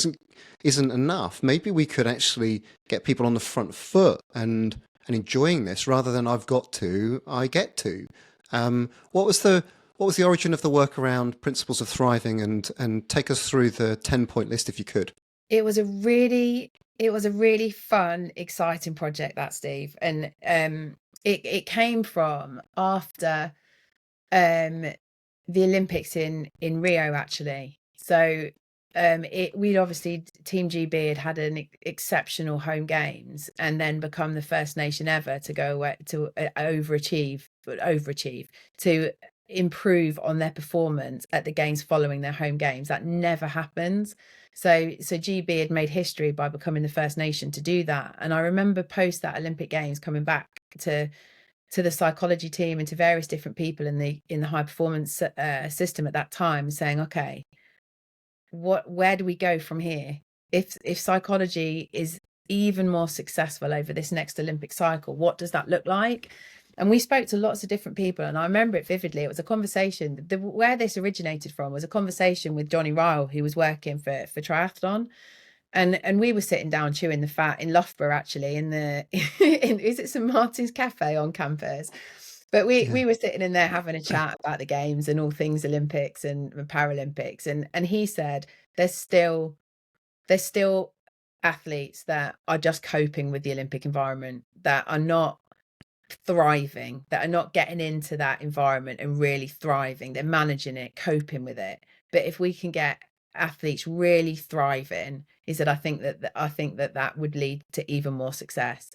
isn't enough. Maybe we could actually get people on the front foot and enjoying this, rather than I've got to, I get to. What was the origin of the work around principles of thriving, and take us through the 10-point list if you could? It was a really fun, exciting project, that, Steve, and it came from after the Olympics in Rio, actually. So we'd obviously, Team GB had an exceptional home games, and then become the first nation ever to go away to overachieve to improve on their performance at the games following their home games. That never happens. So GB had made history by becoming the first nation to do that. And I remember post that Olympic Games coming back to the psychology team and to various different people in the high performance system at that time, saying, okay, where do we go from here? if psychology is even more successful over this next Olympic cycle, what does that look like? And we spoke to lots of different people, and I remember it vividly. It was a conversation. Where this originated from was a conversation with Johnny Ryle, who was working for Triathlon, and we were sitting down chewing the fat in Loughborough, actually, in the is it St Martin's Cafe on campus? But we were sitting in there having a chat about the games and all things Olympics and Paralympics, and he said there's still athletes that are just coping with the Olympic environment, that are not thriving, that are not getting into that environment and really thriving. They're managing it, coping with it. But if we can get athletes really thriving, he said, I think that would lead to even more success.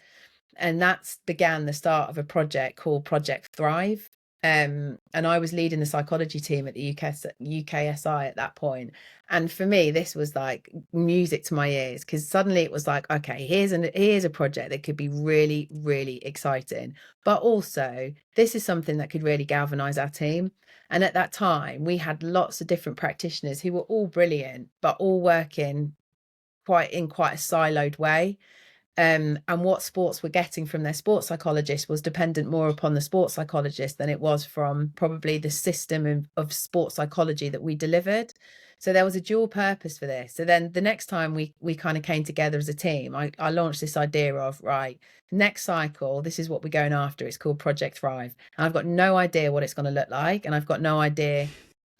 And that's began the start of a project called Project Thrive. And I was leading the psychology team at the UKSI at that point. And for me, this was like music to my ears, because suddenly it was like, okay, here's a project that could be really, really exciting. But also, this is something that could really galvanize our team. And at that time, we had lots of different practitioners who were all brilliant, but all working quite a siloed way. And what sports were getting from their sports psychologist was dependent more upon the sports psychologist than it was from probably the system of sports psychology that we delivered. So there was a dual purpose for this. So then the next time we kind of came together as a team, I launched this idea of, right, next cycle, this is what we're going after. It's called Project Thrive. And I've got no idea what it's going to look like. And I've got no idea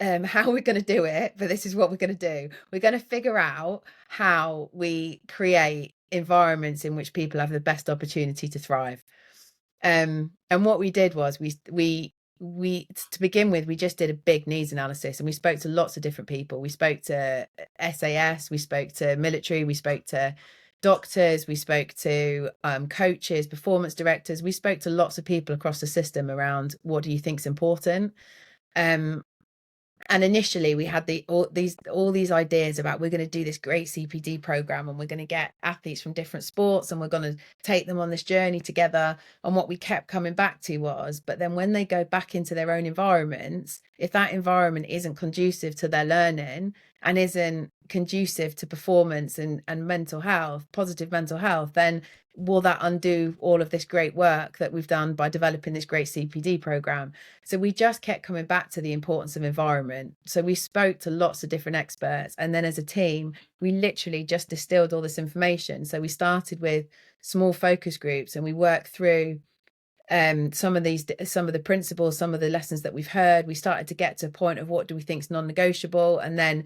how we're going to do it, but this is what we're going to do. We're going to figure out how we create environments in which people have the best opportunity to thrive. And what we did was we to begin with, we just did a big needs analysis, and we spoke to lots of different people. We spoke to SAS, we spoke to military, we spoke to doctors, we spoke to coaches, performance directors. We spoke to lots of people across the system around what do you think is important. And initially we had all these ideas about, we're going to do this great CPD program, and we're going to get athletes from different sports, and we're going to take them on this journey together. And what we kept coming back to was, but then when they go back into their own environments, if that environment isn't conducive to their learning and isn't conducive to performance and mental health, positive mental health, then will that undo all of this great work that we've done by developing this great CPD program? So we just kept coming back to the importance of environment. So we spoke to lots of different experts, and then as a team, we literally just distilled all this information. So we started with small focus groups, and we worked through some of the principles, some of the lessons that we've heard. We started to get to a point of what do we think is non-negotiable, and then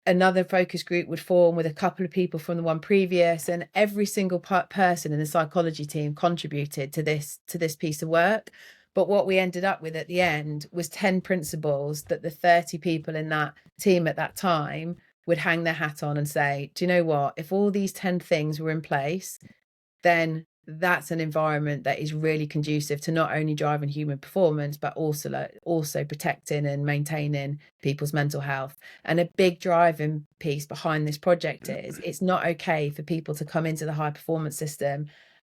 another focus group would form with a couple of people from the one previous, and every single person in the psychology team contributed to this piece of work. But what we ended up with at the end was 10 principles that the 30 people in that team at that time would hang their hat on and say, do you know what, if all these 10 things were in place, then that's an environment that is really conducive to not only driving human performance, but also protecting and maintaining people's mental health. And a big driving piece behind this project is, it's not okay for people to come into the high performance system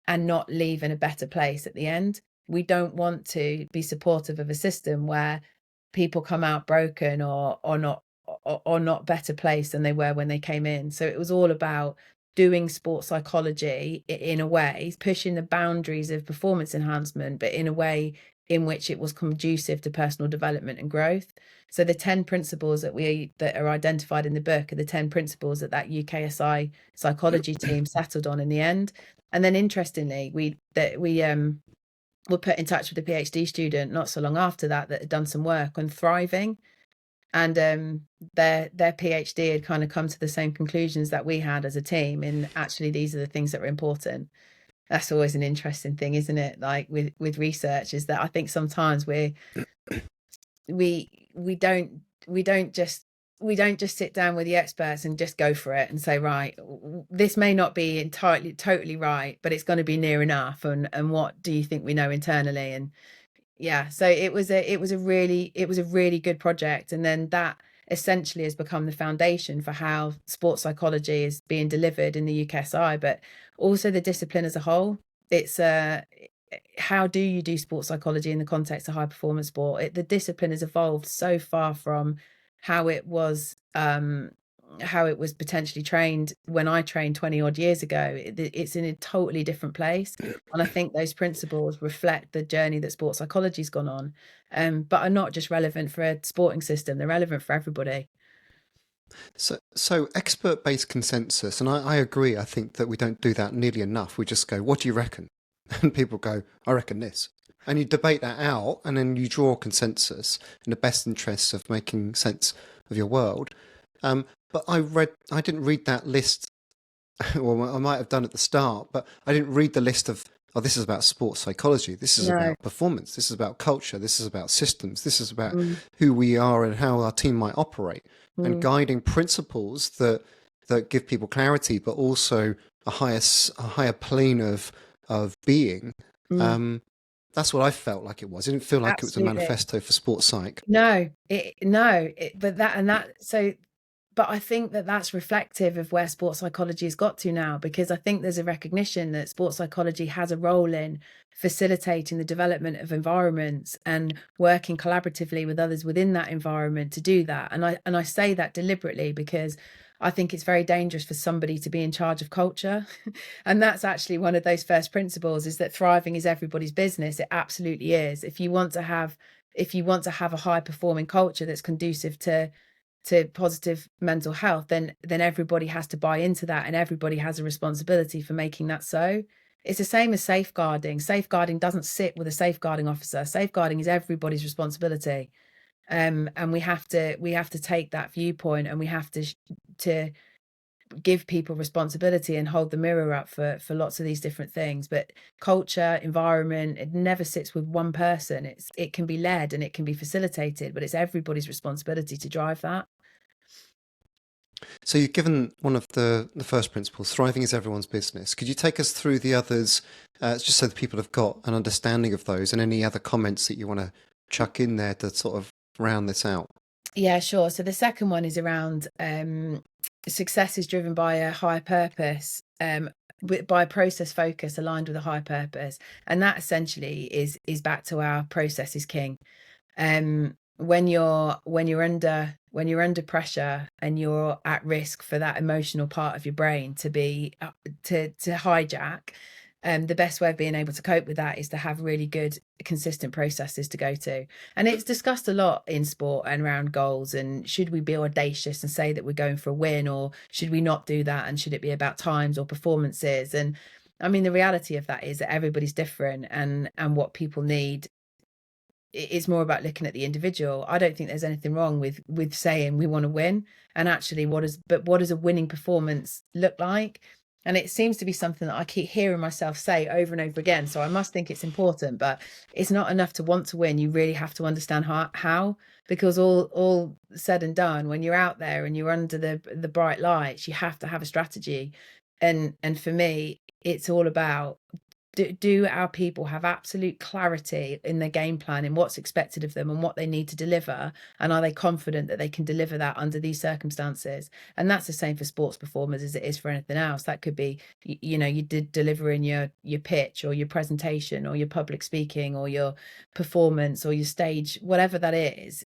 and not leave in a better place at the end. We don't want to be supportive of a system where people come out broken or not better placed than they were when they came in. So it was all about doing sports psychology in a way, pushing the boundaries of performance enhancement, but in a way in which it was conducive to personal development and growth. So the 10 principles that are identified in the book are the 10 principles that UKSI psychology team settled on in the end. And then interestingly, we were put in touch with a PhD student not so long after that had done some work on thriving. And their PhD had kind of come to the same conclusions that we had as a team, and actually these are the things that are important. That's always an interesting thing, isn't it? Like with research, is that I think sometimes we don't just sit down with the experts and just go for it and say, right, this may not be totally right, but it's going to be near enough, and what do you think we know internally? And yeah, so it was a really good project. And then that essentially has become the foundation for how sports psychology is being delivered in the UKSI, but also the discipline as a whole. It's how do you do sports psychology in the context of high performance sport? The discipline has evolved so far from how it was it was potentially trained when I trained 20 odd years ago. It's in a totally different place, and I think those principles reflect the journey that sports psychology's gone on, but are not just relevant for a sporting system, they're relevant for everybody. So expert-based consensus, and I agree. I think that we don't do that nearly enough. We just go, "What do you reckon?" And people go, "I reckon this." And you debate that out, and then you draw consensus in the best interests of making sense of your world. But I didn't read that list. Well, I might have done at the start, but I didn't read the list of, oh, this is about sports psychology. This is No. about performance. This is about culture. This is about systems. This is about Mm, who we are and how our team might operate, and mm, guiding principles that give people clarity, but also a higher plane of being. mm. That's what I felt like it was. It didn't feel like it was a Absolutely. manifesto for sports psych. No, but I think that that's reflective of where sports psychology has got to now, because I think there's a recognition that sports psychology has a role in facilitating the development of environments and working collaboratively with others within that environment to do that. And I say that deliberately because I think it's very dangerous for somebody to be in charge of culture. And that's actually one of those first principles, is that thriving is everybody's business. It absolutely is. If you want to have a high performing culture that's conducive to positive mental health, then everybody has to buy into that, and everybody has a responsibility for making that so. It's the same as safeguarding. Safeguarding doesn't sit with a safeguarding officer. Safeguarding is everybody's responsibility. And we have to take that viewpoint, and we have to give people responsibility and hold the mirror up for lots of these different things. But culture, environment, it never sits with one person. It can be led and it can be facilitated, but it's everybody's responsibility to drive that. So you've given one of the first principles, thriving is everyone's business. Could you take us through the others, just so that people have got an understanding of those, and any other comments that you want to chuck in there to sort of round this out? Yeah, sure. So the second one is around success is driven by a higher purpose, by a process focus aligned with a higher purpose, and that essentially is back to our process is king. When you're under pressure and you're at risk for that emotional part of your brain to be to hijack, the best way of being able to cope with that is to have really good consistent processes to go to. And it's discussed a lot in sport and around goals, and should we be audacious and say that we're going for a win, or should we not do that, and should it be about times or performances? And I mean, the reality of that is that everybody's different, and what people need, it's more about looking at the individual. I don't think there's anything wrong with saying we want to win, and actually what does a winning performance look like? And it seems to be something that I keep hearing myself say over and over again, so I must think it's important. But it's not enough to want to win. You really have to understand how, because all said and done, when you're out there and you're under the bright lights, you have to have a strategy. And for me, it's all about, do our people have absolute clarity in their game plan, in what's expected of them and what they need to deliver? And are they confident that they can deliver that under these circumstances? And that's the same for sports performers as it is for anything else. That could be, you did delivering your pitch or your presentation or your public speaking or your performance or your stage, whatever that is.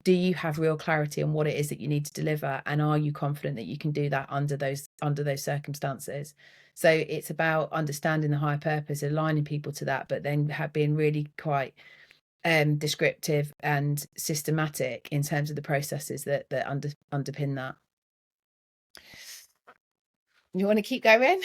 Do you have real clarity on what it is that you need to deliver? And are you confident that you can do that under those circumstances? So it's about understanding the higher purpose, aligning people to that, but then being really quite descriptive and systematic in terms of the processes that underpin that. You want to keep going,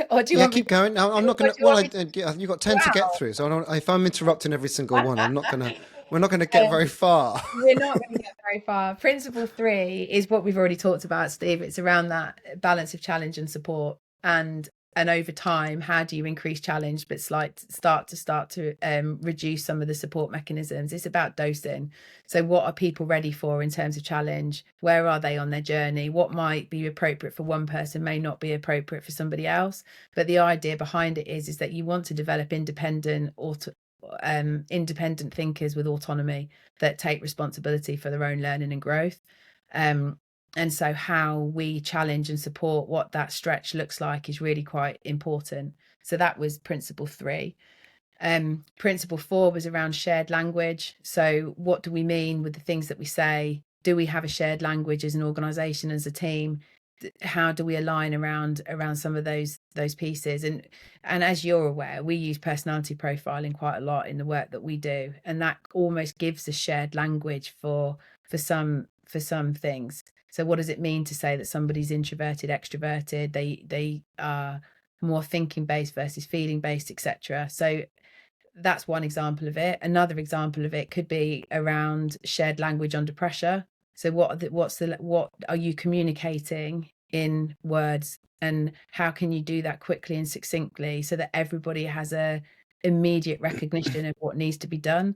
or do you want keep going. No, I'm not going to. Well, you've got 10 to get through, so if I'm interrupting every single one, I'm not going to. We're not going to get very far. We're not going to get very far. Principle 3 is what we've already talked about, Steve. It's around that balance of challenge and support, and over time, how do you increase challenge but start to reduce some of the support mechanisms? It's about dosing. So what are people ready for in terms of challenge? Where are they on their journey? What might be appropriate for one person may not be appropriate for somebody else. But the idea behind it is that you want to develop independent thinkers with autonomy that take responsibility for their own learning and growth. And so how we challenge and support what that stretch looks like is really quite important. So that was principle 3. Principle 4 was around shared language. So what do we mean with the things that we say? do we have a shared language as an organization, as a team? How do we align around some of those pieces? And as you're aware, we use personality profiling quite a lot in the work that we do, and that almost gives a shared language for some things. So what does it mean to say that somebody's introverted, extroverted, they are more thinking based versus feeling based, etc.? So that's one example of it. Another example of it could be around shared language under pressure. So what are you communicating in words, and how can you do that quickly and succinctly so that everybody has a immediate recognition of what needs to be done?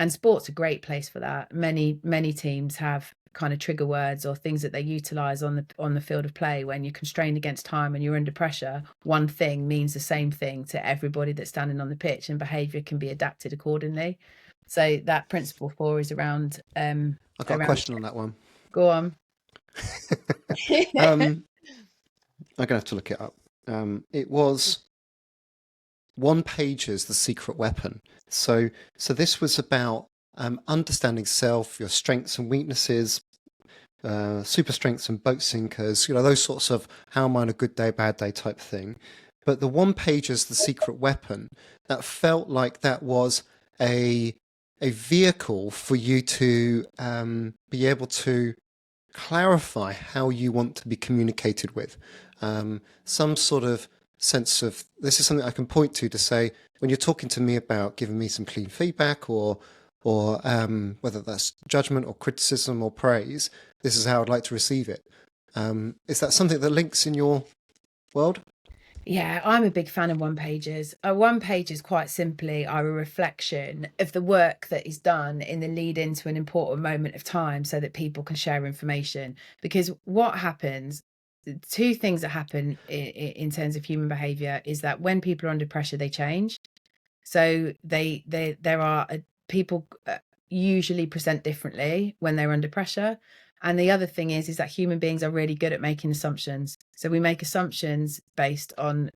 And sport's a great place for that. Many teams have kind of trigger words or things that they utilize on the field of play. When you're constrained against time and you're under pressure, one thing means the same thing to everybody that's standing on the pitch, and behavior can be adapted accordingly. So that principle 4 is around I've got a question on that one. Go on. I'm gonna have to look it up. It was 1 Pager's The Secret Weapon. So this was about understanding self, your strengths and weaknesses, super strengths and boat sinkers, those sorts of how am I on a good day, bad day type thing. But the 1 Pager's The Secret Weapon, that felt like that was a vehicle for you to be able to clarify how you want to be communicated with. Some sort of sense of, this is something I can point to say, when you're talking to me about giving me some clean feedback or whether that's judgment or criticism or praise, this is how I'd like to receive it. Is that something that links in your world? Yeah, I'm a big fan of 1 Pagers. 1 Pagers quite simply are a reflection of the work that is done in the lead into an important moment of time so that people can share information. Because what happens, 2 things that happen in terms of human behavior is that when people are under pressure, they change. So there are people usually present differently when they're under pressure. And the other thing is that human beings are really good at making assumptions. So we make assumptions based on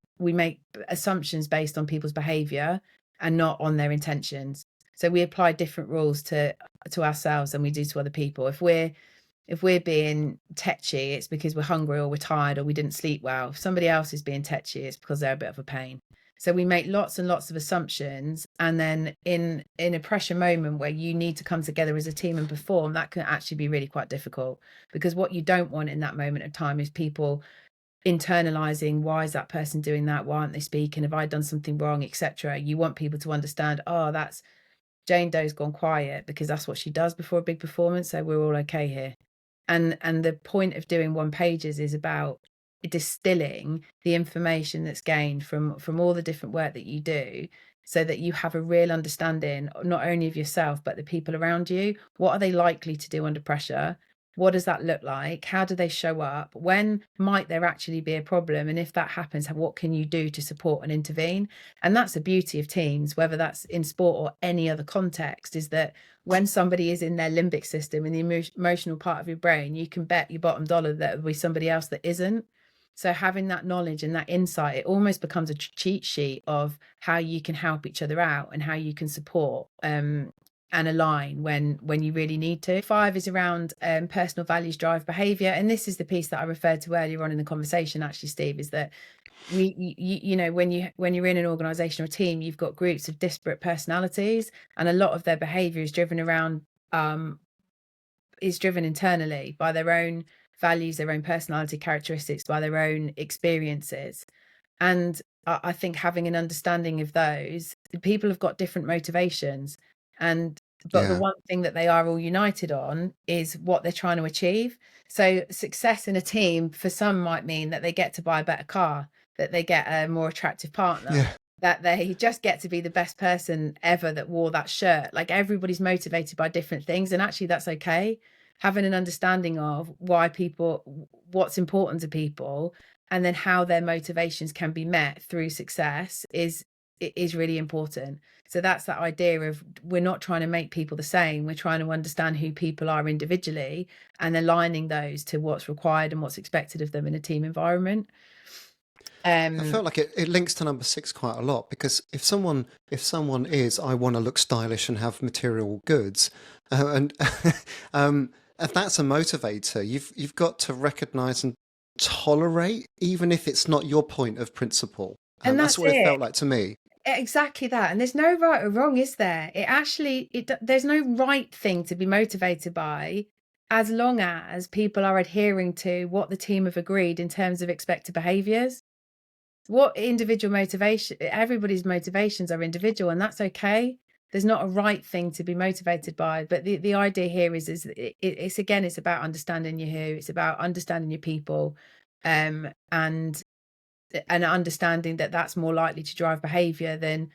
people's behavior and not on their intentions. So we apply different rules to ourselves than we do to other people. If we're being tetchy, it's because we're hungry or we're tired or we didn't sleep well. If somebody else is being tetchy, it's because they're a bit of a pain. So we make lots and lots of assumptions, and then in a pressure moment where you need to come together as a team and perform, that can actually be really quite difficult, because what you don't want in that moment of time is people internalizing, why is that person doing that? Why aren't they speaking? Have I done something wrong, etc.? You want people to understand, oh, that's Jane Doe's gone quiet because that's what she does before a big performance, so we're all okay here. And the point of doing 1 Pagers is about distilling the information that's gained from all the different work that you do, so that you have a real understanding not only of yourself but the people around you. What are they likely to do under pressure? What does that look like? How do they show up? When might there actually be a problem? And if that happens, what can you do to support and intervene? And that's the beauty of teams, whether that's in sport or any other context, is that when somebody is in their limbic system, in the emotional part of your brain, you can bet your bottom dollar that there'll be somebody else that isn't. So having that knowledge and that insight, it almost becomes a cheat sheet of how you can help each other out and how you can support and align when you really need to. 5 is around personal values drive behavior. And this is the piece that I referred to earlier on in the conversation, actually, Steve, is that you know, when you're in an organization or team, you've got groups of disparate personalities, and a lot of their behavior is driven internally by their own values, their own personality characteristics, by their own experiences. And I think having an understanding of those, people have got different motivations, but the one thing that they are all united on is what they're trying to achieve. So success in a team for some might mean that they get to buy a better car, that they get a more attractive partner, that they just get to be the best person ever that wore that shirt. Like, everybody's motivated by different things, and actually that's okay. Having an understanding of what's important to people, and then how their motivations can be met through success is really important. So that's that idea of, we're not trying to make people the same, we're trying to understand who people are individually and aligning those to what's required and what's expected of them in a team environment. I felt like it links to number 6 quite a lot, because if someone is, I want to look stylish and have material goods, and if that's a motivator, you've got to recognize and tolerate, even if it's not your point of principle. And That's that's what it it. felt like to me. Exactly that. And there's no right or wrong, is there? There's no right thing to be motivated by, as long as people are adhering to what the team have agreed in terms of expected behaviors. What individual motivation, everybody's motivations are individual, and that's okay. There's not a right thing to be motivated by, but the idea here it's again, it's about understanding your who, it's about understanding your people, and understanding that that's more likely to drive behavior than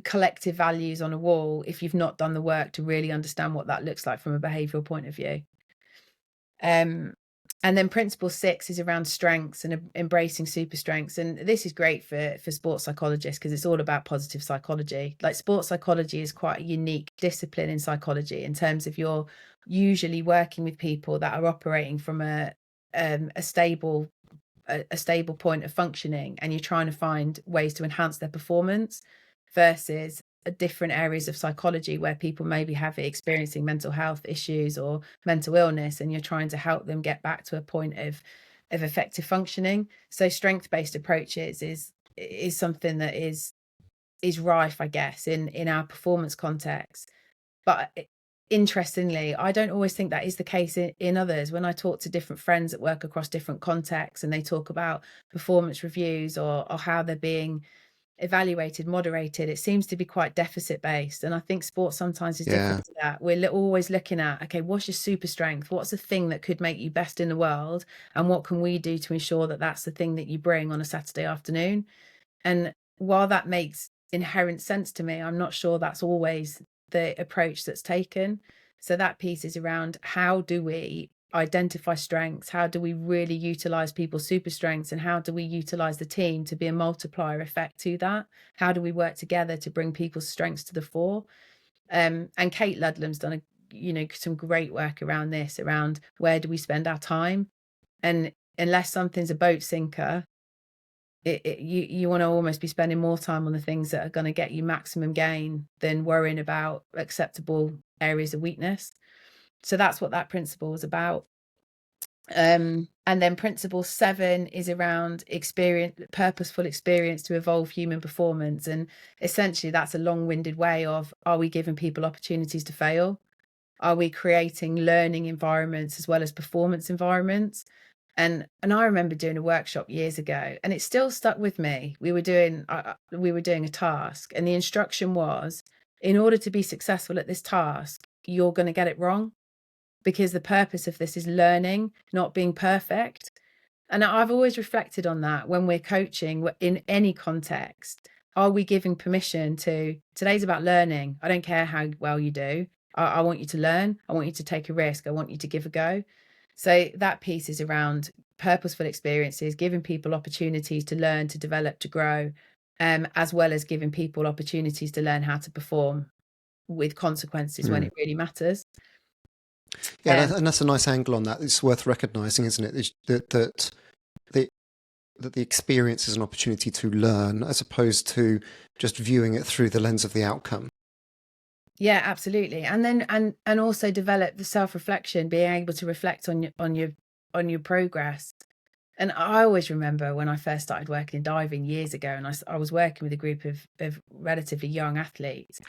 collective values on a wall if you've not done the work to really understand what that looks like from a behavioral point of view. And then principle 6 is around strengths and embracing super strengths. And this is great for sports psychologists because it's all about positive psychology. Like, sports psychology is quite a unique discipline in psychology in terms of you're usually working with people that are operating from a stable point of functioning, and you're trying to find ways to enhance their performance, versus different areas of psychology where people maybe have experiencing mental health issues or mental illness, and you're trying to help them get back to a point of effective functioning. So strength-based approaches is something that is rife, I guess, in our performance context. But interestingly, I don't always think that is the case in others. When I talk to different friends that work across different contexts and they talk about performance reviews or how they're being evaluated, moderated, it seems to be quite deficit based. And I think sports sometimes is different to that. We're always looking at, okay, what's your super strength? What's the thing that could make you best in the world? And what can we do to ensure that that's the thing that you bring on a Saturday afternoon? And while that makes inherent sense to me, I'm not sure that's always the approach that's taken. So that piece is around, how do we identify strengths? How do we really utilize people's super strengths? And how do we utilize the team to be a multiplier effect to that? How do we work together to bring people's strengths to the fore? And Kate Ludlam's done some great work around this, around where do we spend our time? And unless something's a boat sinker, you want to almost be spending more time on the things that are going to get you maximum gain than worrying about acceptable areas of weakness. So that's what that principle is about. And then principle 7 is around purposeful experience to evolve human performance. And essentially that's a long-winded way of, are we giving people opportunities to fail? Are we creating learning environments as well as performance environments? And I remember doing a workshop years ago, and it still stuck with me. We were doing a task, and the instruction was, in order to be successful at this task, you're going to get it wrong, because the purpose of this is learning, not being perfect. And I've always reflected on that when we're coaching in any context. Are we giving permission to, today's about learning. I don't care how well you do. I want you to learn. I want you to take a risk. I want you to give a go. So that piece is around purposeful experiences, giving people opportunities to learn, to develop, to grow, as well as giving people opportunities to learn how to perform with consequences when it really matters. Yeah, and that's a nice angle on that. It's worth recognising, isn't it? That the experience is an opportunity to learn, as opposed to just viewing it through the lens of the outcome. Yeah, absolutely. And then and also develop the self-reflection, being able to reflect on your progress. And I always remember when I first started working in diving years ago, and I was working with a group of relatively young athletes,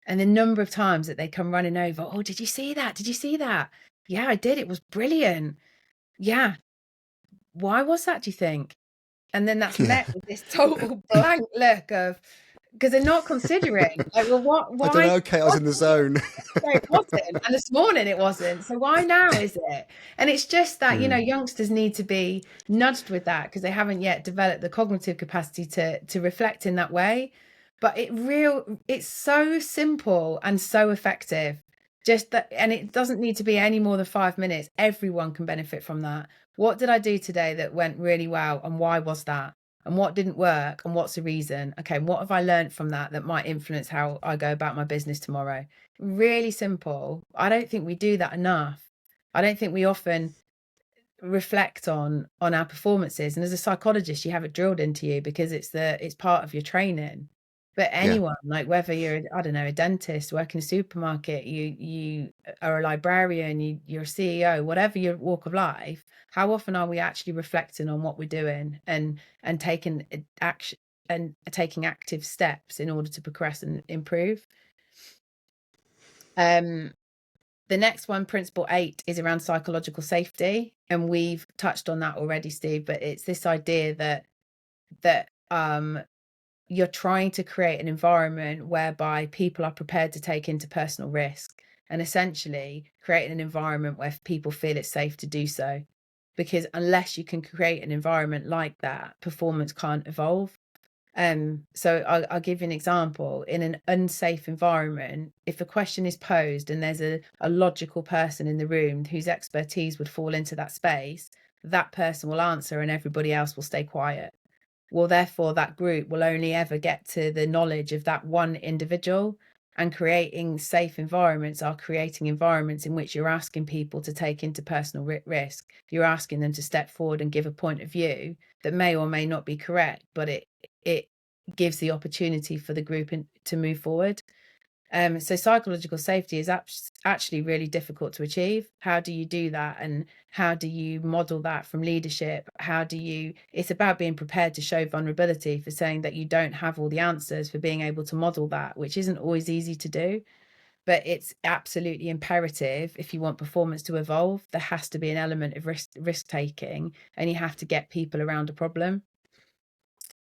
and the number of times that they come running over, oh, did you see that? Did you see that? Yeah, I did. It was brilliant. Yeah. Why was that, do you think? And then that's met with this total blank look of, because they're not considering, like, well, why? I don't know, okay, I was in the zone. No, it wasn't. And this morning it wasn't. So why now is it? And it's just that, youngsters need to be nudged with that, because they haven't yet developed the cognitive capacity to reflect in that way. But it's so simple and so effective. Just that, and it doesn't need to be any more than 5 minutes. Everyone can benefit from that. What did I do today that went really well, and why was that? And what didn't work, and what's the reason? Okay, what have I learned from that might influence how I go about my business tomorrow? Really simple. I don't think we do that enough. I don't think we often reflect on our performances. And as a psychologist, you have it drilled into you because it's part of your training. But Yeah. anyone, like whether you're, I don't know, a dentist, working in a supermarket, you are a librarian, you're a CEO, whatever your walk of life, how often are we actually reflecting on what we're doing and taking action and taking active steps in order to progress and improve? The next one, principle 8, is around psychological safety, and we've touched on that already, Steve. But it's this idea that you're trying to create an environment whereby people are prepared to take interpersonal risk, and essentially creating an environment where people feel it's safe to do so. Because unless you can create an environment like that, performance can't evolve. So I'll give you an example. In an unsafe environment, if a question is posed and there's a logical person in the room whose expertise would fall into that space, that person will answer and everybody else will stay quiet. Well, therefore, that group will only ever get to the knowledge of that one individual. And creating safe environments are creating environments in which you're asking people to take interpersonal risk. You're asking them to step forward and give a point of view that may or may not be correct, but it gives the opportunity for the group to move forward. So psychological safety is actually really difficult to achieve. How do you do that? And how do you model that from leadership? It's about being prepared to show vulnerability, for saying that you don't have all the answers, for being able to model that, which isn't always easy to do. But it's absolutely imperative. If you want performance to evolve, there has to be an element of risk taking, and you have to get people around a problem.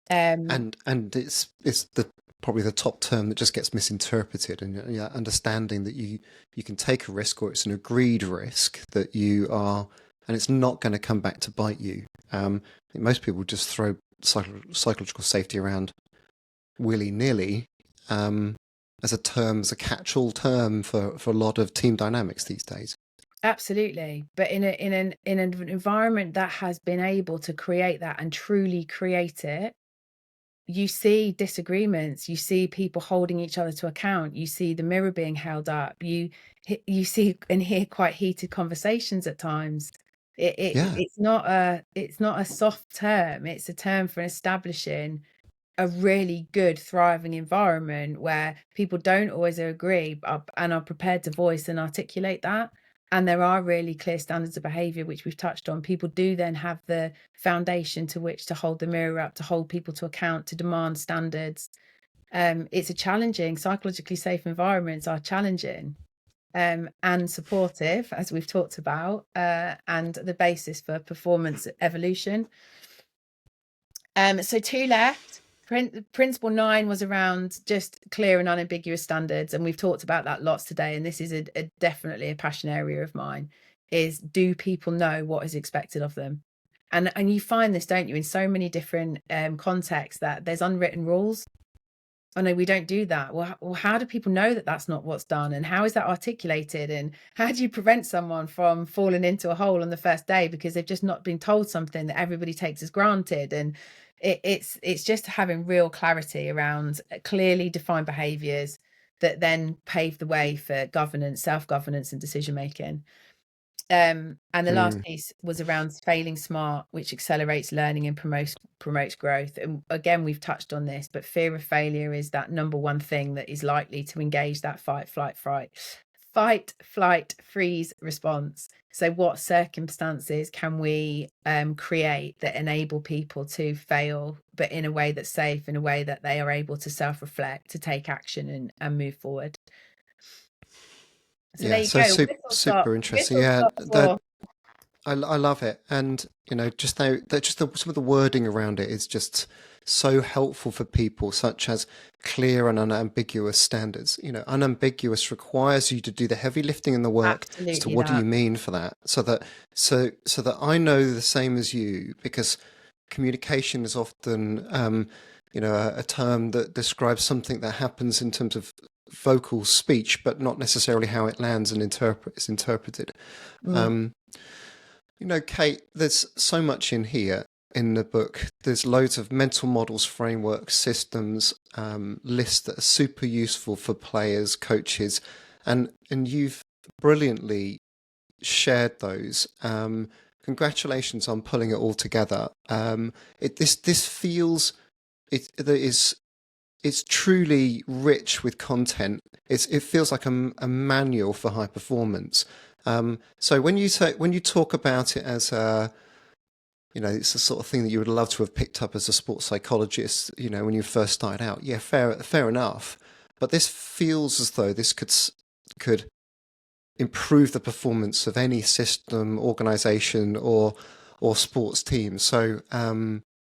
And it's the probably the top term that just gets misinterpreted, and understanding that you can take a risk, or it's an agreed risk that you are, and it's not going to come back to bite you. I think most people just throw psychological safety around willy-nilly as a term, as a catch-all term for a lot of team dynamics these days. Absolutely. But in an environment that has been able to create that and truly create it, you see disagreements, you see people holding each other to account, you see the mirror being held up, you see and hear quite heated conversations at times. It's not a soft term, it's a term for establishing a really good, thriving environment where people don't always agree and are prepared to voice and articulate that. And there are really clear standards of behavior, which we've touched on. People do then have the foundation to which to hold the mirror up, to hold people to account, to demand standards. It's a challenging, psychologically safe environments are challenging and supportive, as we've talked about, and the basis for performance evolution. So 2 left. Principle 9 was around just clear and unambiguous standards, and we've talked about that lots today. And this is definitely a passion area of mine: is, do people know what is expected of them? And you find this, don't you, in so many different contexts, that there's unwritten rules. Oh no, we don't do that. Well, how do people know that that's not what's done? And how is that articulated? And how do you prevent someone from falling into a hole on the first day because they've just not been told something that everybody takes as granted? And it's just having real clarity around clearly defined behaviors that then pave the way for governance, self-governance, and decision making. And the last piece was around failing smart, which accelerates learning and promotes growth. And again, we've touched on this, but fear of failure is that number one thing that is likely to engage that fight, flight, freeze response. So what circumstances can we create that enable people to fail, but in a way that's safe, in a way that they are able to self-reflect, to take action and move forward? So there you go. Super interesting. I love it, and just some of the wording around it is just so helpful for people, such as clear and unambiguous standards. Unambiguous requires you to do the heavy lifting and the work as to what do you mean for that, so that I know the same as you, because communication is often a term that describes something that happens in terms of vocal speech, but not necessarily how it lands and is interpreted. Kate, there's so much in here in the book. There's loads of mental models, frameworks, systems, lists that are super useful for players, coaches, and you've brilliantly shared those. Congratulations on pulling it all together. This feels it's truly rich with content. It feels like a manual for high performance. So when you talk about it as it's the sort of thing that you would love to have picked up as a sports psychologist, when you first started out. Yeah, fair enough. But this feels as though this could improve the performance of any system, organization, or sports team. So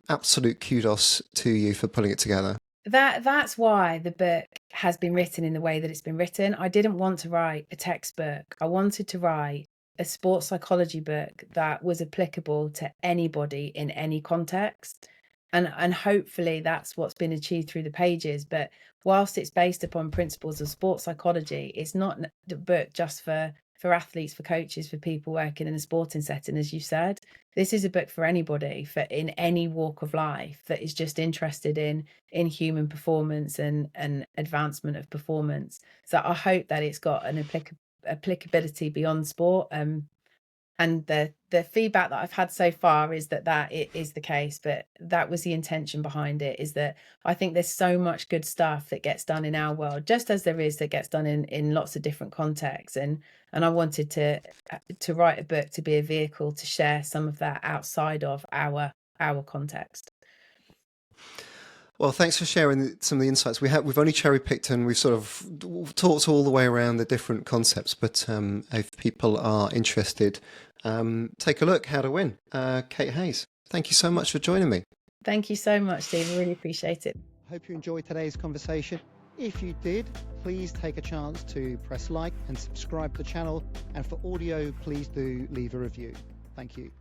absolute kudos to you for putting it together. That's why the book has been written in the way that it's been written. I didn't want to write a textbook. I wanted to write a sports psychology book that was applicable to anybody in any context. And hopefully that's what's been achieved through the pages. But whilst it's based upon principles of sports psychology, it's not the book just for athletes, for coaches, for people working in a sporting setting, as you said. This is a book for anybody, for in any walk of life that is just interested in human performance and advancement of performance. So I hope that it's got an applicability beyond sport. And the feedback that I've had so far is that it is the case, but that was the intention behind it, is that I think there's so much good stuff that gets done in our world, just as there is that gets done in lots of different contexts. And I wanted to write a book to be a vehicle to share some of that outside of our context. Well, thanks for sharing some of the insights. We've only cherry picked and we've sort of talked all the way around the different concepts. But if people are interested, take a look. How to Win. Kate Hayes, thank you so much for joining me. Thank you so much, Steve. I really appreciate it. Hope you enjoyed today's conversation. If you did, please take a chance to press like and subscribe to the channel. And for audio, please do leave a review. Thank you.